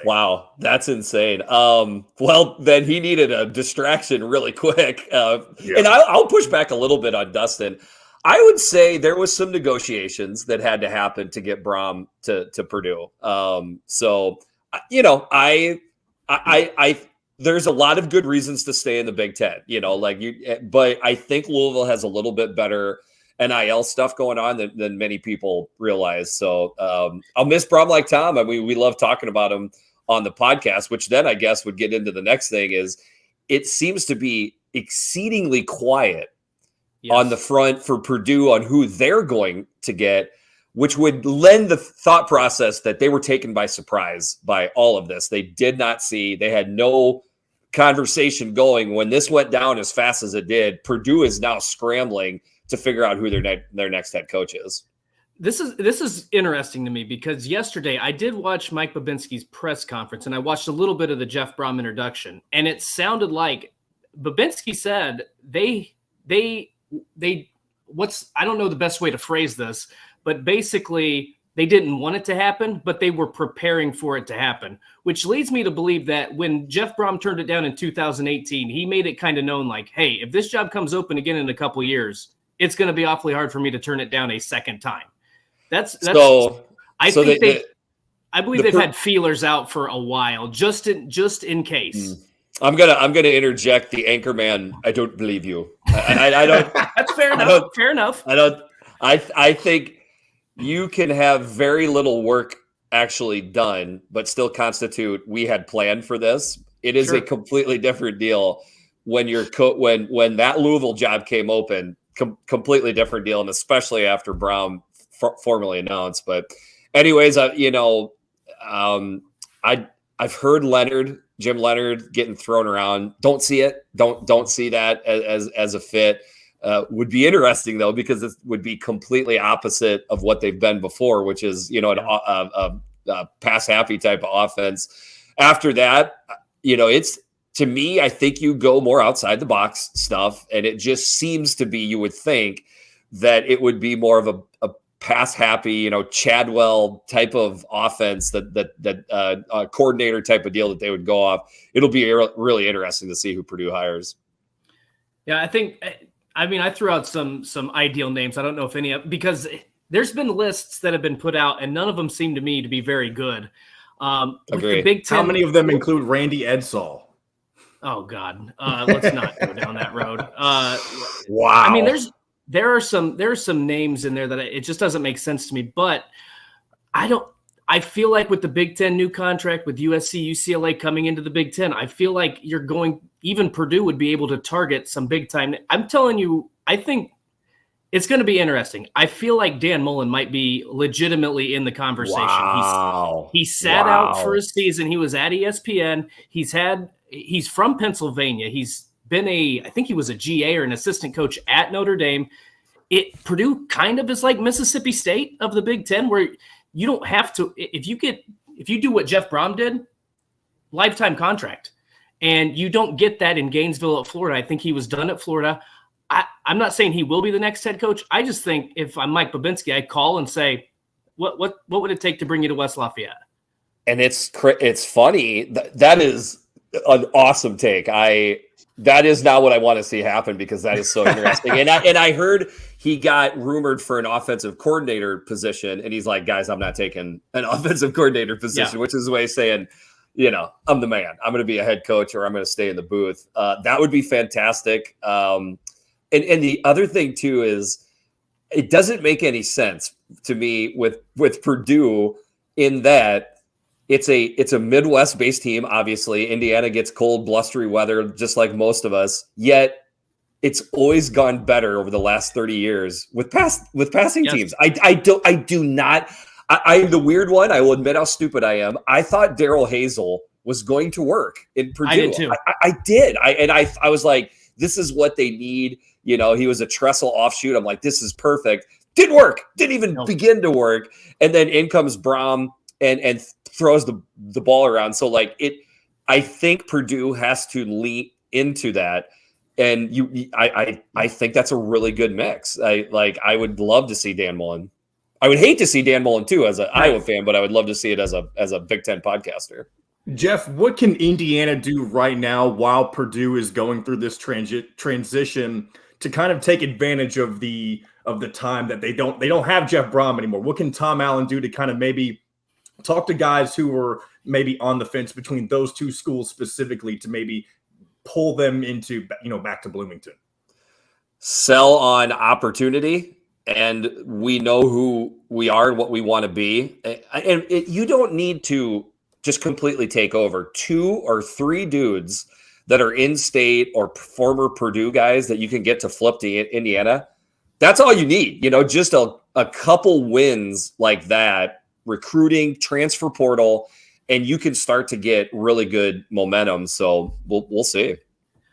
Wow, that's insane. Well, then he needed a distraction really quick. And I'll push back a little bit on Dustin. I would say there was some negotiations that had to happen to get Brom to Purdue. So, you know, I there's a lot of good reasons to stay in the Big Ten, you know, but I think Louisville has a little bit better NIL stuff going on than many people realize. So I'll miss Brom like Tom. I mean, we love talking about him on the podcast, which then I guess would get into the next thing is it seems to be exceedingly quiet on the front for Purdue on who they're going to get, which would lend the thought process that they were taken by surprise by all of this. They did not see, they had no conversation going when this went down as fast as it did. Purdue is now scrambling to figure out who their next head coach is. This is interesting to me because yesterday I did watch Mike Babinski's press conference and I watched a little bit of the Jeff Brom introduction, and it sounded like Babinski said I don't know the best way to phrase this, but basically they didn't want it to happen, but they were preparing for it to happen, which leads me to believe that when Jeff Brom turned it down in 2018, he made it kind of known like, hey, if this job comes open again in a couple of years, it's going to be awfully hard for me to turn it down a second time. I believe they've had feelers out for a while, just in case. I'm gonna interject the anchorman. I don't believe you. I don't. That's fair enough. Fair enough. I think you can have very little work actually done, but still constitute we had planned for this. It is a completely different deal when when that Louisville job came open. Completely different deal, and especially after Brown formally announced. But anyways, I've heard Jim Leonard getting thrown around. Don't see it. Don't see that as a fit. Would be interesting though, because it would be completely opposite of what they've been before, which is a pass happy type of offense. After that, it's. To me, I think you go more outside the box stuff, and it just seems to be, you would think that it would be more of a pass happy, Chadwell type of offense that coordinator type of deal that they would go off. It'll be really interesting to see who Purdue hires. Yeah, I threw out some ideal names. I don't know if any of, because there's been lists that have been put out, and none of them seem to me to be very good. Agreed. Big Ten, how many of them include Randy Edsall? Oh God, let's not go down that road. Wow. I mean, there are some names in there that it just doesn't make sense to me. But I feel like with the Big Ten new contract with USC, UCLA coming into the Big Ten, I feel like even Purdue would be able to target some big time. I'm telling you, I think it's going to be interesting. I feel like Dan Mullen might be legitimately in the conversation. Wow. He sat out for a season. He was at ESPN. He's from Pennsylvania. He's been I think he was a GA or an assistant coach at Notre Dame. Purdue kind of is like Mississippi State of the Big Ten, where you don't have to, if you do what Jeff Brom did, lifetime contract, and you don't get that in Gainesville at Florida. I think he was done at Florida. I'm not saying he will be the next head coach. I just think if I'm Mike Babinski, I call and say, what would it take to bring you to West Lafayette? And it's funny. That is an awesome take. That is not what I want to see happen, because that is so interesting. and I heard he got rumored for an offensive coordinator position, and he's like, guys, I'm not taking an offensive coordinator position, which is a way of saying, I'm the man. I'm going to be a head coach, or I'm going to stay in the booth. That would be fantastic. And the other thing too is it doesn't make any sense to me with Purdue in that it's a Midwest-based team. Obviously, Indiana gets cold, blustery weather, just like most of us. Yet, it's always gone better over the last 30 years with passing teams. I'm the weird one. I will admit how stupid I am. I thought Darrell Hazel was going to work in Purdue. I did too. I did. I was like, this is what they need. He was a Tressel offshoot. I'm like, this is perfect. Didn't work. Didn't even begin to work. And then in comes Brom and throws the ball around. So I think Purdue has to lean into that. And I think that's a really good mix. I would love to see Dan Mullen. I would hate to see Dan Mullen too as an Iowa fan, but I would love to see it as a Big Ten podcaster. Jeff, what can Indiana do right now while Purdue is going through this transition to kind of take advantage of the time that they don't have Jeff Brom anymore? What can Tom Allen do to kind of maybe talk to guys who are maybe on the fence between those two schools specifically to maybe pull them into, back to Bloomington? Sell on opportunity, and we know who we are and what we want to be. And you don't need to just completely take over. 2 or 3 dudes that are in-state or former Purdue guys that you can get to flip to Indiana. That's all you need. Just a couple wins like that, recruiting, transfer portal, and you can start to get really good momentum. So we'll see.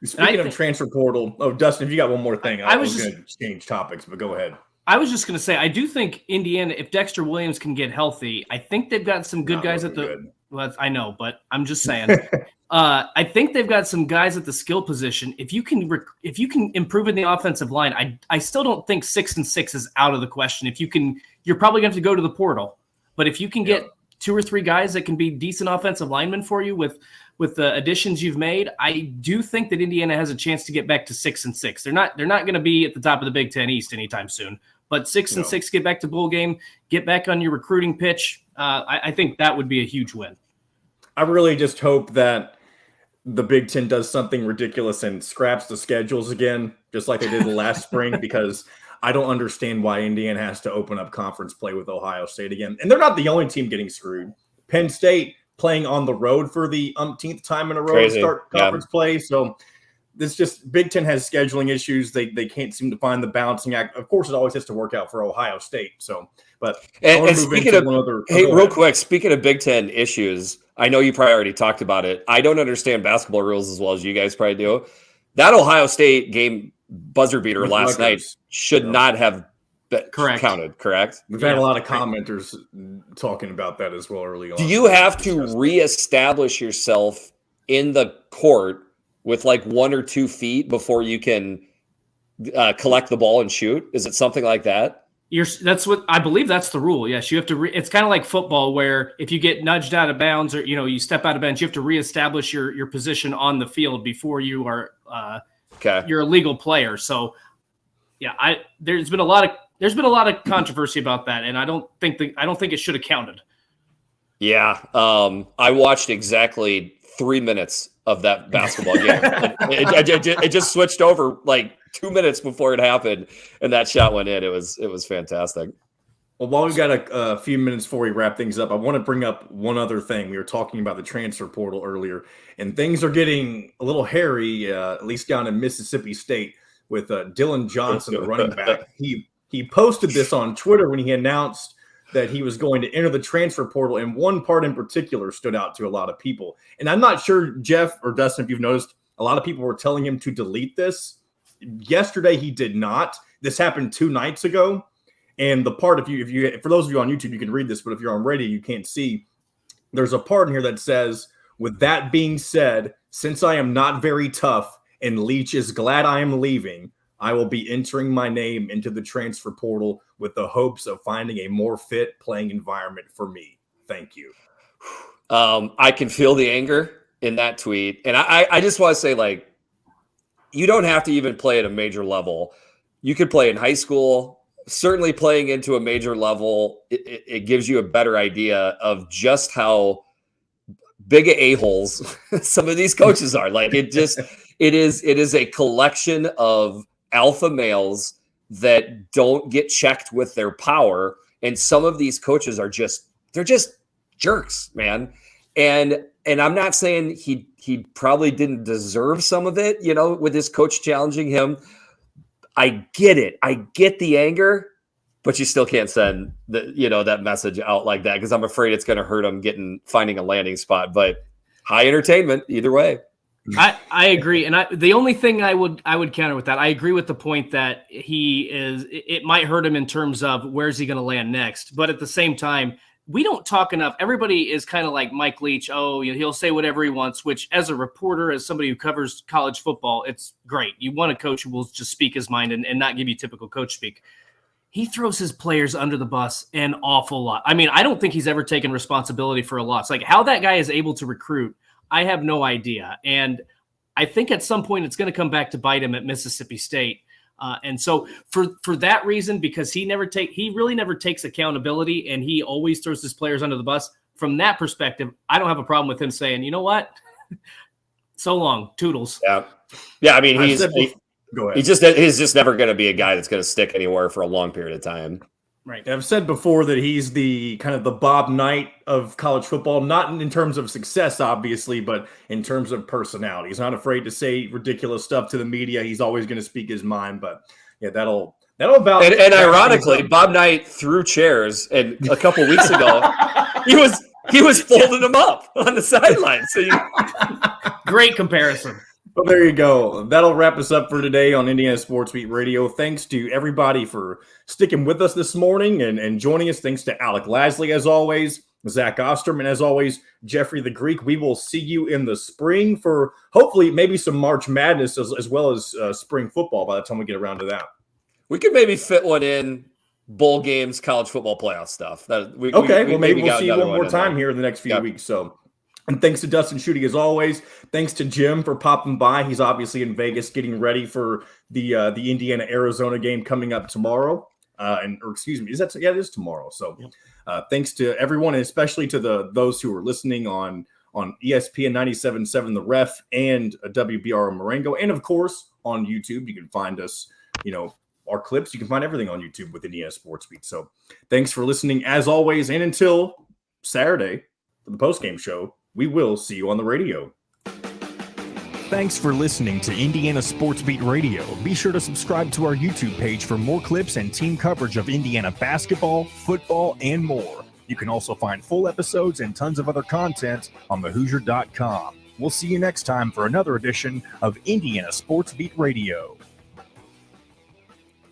Speaking of transfer portal, Dustin, if you got one more thing, I was going to change topics, but go ahead. I was just going to say, I do think Indiana, if Dexter Williams can get healthy, I think they've got some good guys at the. Well, I know, but I'm just saying. I think they've got some guys at the skill position. If you can improve in the offensive line, I still don't think 6-6 is out of the question. You're probably going to have to go to the portal, but if you can get 2 or 3 guys that can be decent offensive linemen for you with the additions you've made, I do think that Indiana has a chance to get back to 6-6. They're not going to be at the top of the Big Ten East anytime soon, but 6-6, get back to bowl game, get back on your recruiting pitch. I think that would be a huge win. I really just hope that the Big Ten does something ridiculous and scraps the schedules again, just like they did last spring, because I don't understand why Indiana has to open up conference play with Ohio State again. And they're not the only team getting screwed. Penn State playing on the road for the umpteenth time in a row to start conference play. So this just Big Ten has scheduling issues. They can't seem to find the balancing act. Of course, it always has to work out for Ohio State. So, but and speaking of real quick, speaking of Big Ten issues, I know you probably already talked about it. I don't understand basketball rules as well as you guys probably do. That Ohio State game buzzer beater last night should not have counted, correct? We've had a lot of commenters talking about that as well early on. Do you have to reestablish yourself in the court with like 1 or 2 feet before you can collect the ball and shoot? Is it something like that? That's what I believe. That's the rule. Yes, you have to. It's kind of like football, where if you get nudged out of bounds or you step out of bounds, you have to reestablish your position on the field before you are you're a legal player. So, yeah, there's been a lot of controversy about that, and I don't think it should have counted. Yeah, I watched exactly 3 minutes of that basketball game. It just switched over like 2 minutes before it happened, and that shot went in. It was fantastic. Well, while we've got a few minutes before we wrap things up, I want to bring up one other thing. We were talking about the transfer portal earlier, and things are getting a little hairy, at least down in Mississippi State, with Dylan Johnson, the running back. He posted this on Twitter when he announced that he was going to enter the transfer portal, and one part in particular stood out to a lot of people. And I'm not sure, Jeff or Dustin, if you've noticed, a lot of people were telling him to delete this. Yesterday, he did not. This happened 2 nights ago. And the part, if you, for those of you on YouTube, you can read this, but if you're on radio, you can't see. There's a part in here that says, "With that being said, since I am not very tough and Leach is glad I am leaving, I will be entering my name into the transfer portal with the hopes of finding a more fit playing environment for me. Thank you." I can feel the anger in that tweet. And I just want to say, like, you don't have to even play at a major level. You could play in high school. Certainly playing into a major level, it gives you a better idea of just how big of a-holes some of these coaches are. Like, it is a collection of alpha males that don't get checked with their power. And some of these coaches are they're just jerks, man. And I'm not saying he probably didn't deserve some of it, with his coach challenging him. I get it. I get the anger, but you still can't send that message out like that, because I'm afraid it's going to hurt him finding a landing spot. But high entertainment either way. I agree. And the only thing I would counter with that, I agree with the point that it might hurt him in terms of where's he going to land next. But at the same time, we don't talk enough. Everybody is kind of like Mike Leach. Oh, he'll say whatever he wants, which as a reporter, as somebody who covers college football, it's great. You want a coach who will just speak his mind and not give you typical coach speak. He throws his players under the bus an awful lot. I mean, I don't think he's ever taken responsibility for a loss. Like how that guy is able to recruit, I have no idea. And I think at some point it's going to come back to bite him at Mississippi State. And so for that reason, because he really never takes accountability and he always throws his players under the bus. From that perspective, I don't have a problem with him saying, you know what? So long, toodles. Yeah. I mean, go ahead. he's just never going to be a guy that's going to stick anywhere for a long period of time. Right. I've said before that he's the kind of the Bob Knight of college football, not in terms of success, obviously, but in terms of personality. He's not afraid to say ridiculous stuff to the media. He's always going to speak his mind. But yeah, that'll about. And ironically, Bob Knight threw chairs, and a couple weeks ago, he was folding them up on the sideline. So great comparison. Well, there you go. That'll wrap us up for today on Indiana Sports Beat Radio. Thanks to everybody for sticking with us this morning and joining us. Thanks to Alec Lasley, as always, Zach Osterman, as always, Jeffrey the Greek. We will see you in the spring for hopefully maybe some March Madness as well as spring football by the time we get around to that. We could maybe fit one in, bowl games, college football playoff stuff. Maybe we'll see you one more time here in the next few weeks. So. And thanks to Dustin Schutte, as always. Thanks to Jim for popping by. He's obviously in Vegas getting ready for the Indiana-Arizona game coming up tomorrow. It is tomorrow. So thanks to everyone, and especially to those who are listening on ESPN 97.7 The Ref and WBR Marengo. And, of course, on YouTube. You can find us, our clips. You can find everything on YouTube with Indiana Sports Beat. So thanks for listening, as always. And until Saturday for the postgame show, we will see you on the radio. Thanks for listening to Indiana Sports Beat Radio. Be sure to subscribe to our YouTube page for more clips and team coverage of Indiana basketball, football, and more. You can also find full episodes and tons of other content on thehoosier.com. We'll see you next time for another edition of Indiana Sports Beat Radio.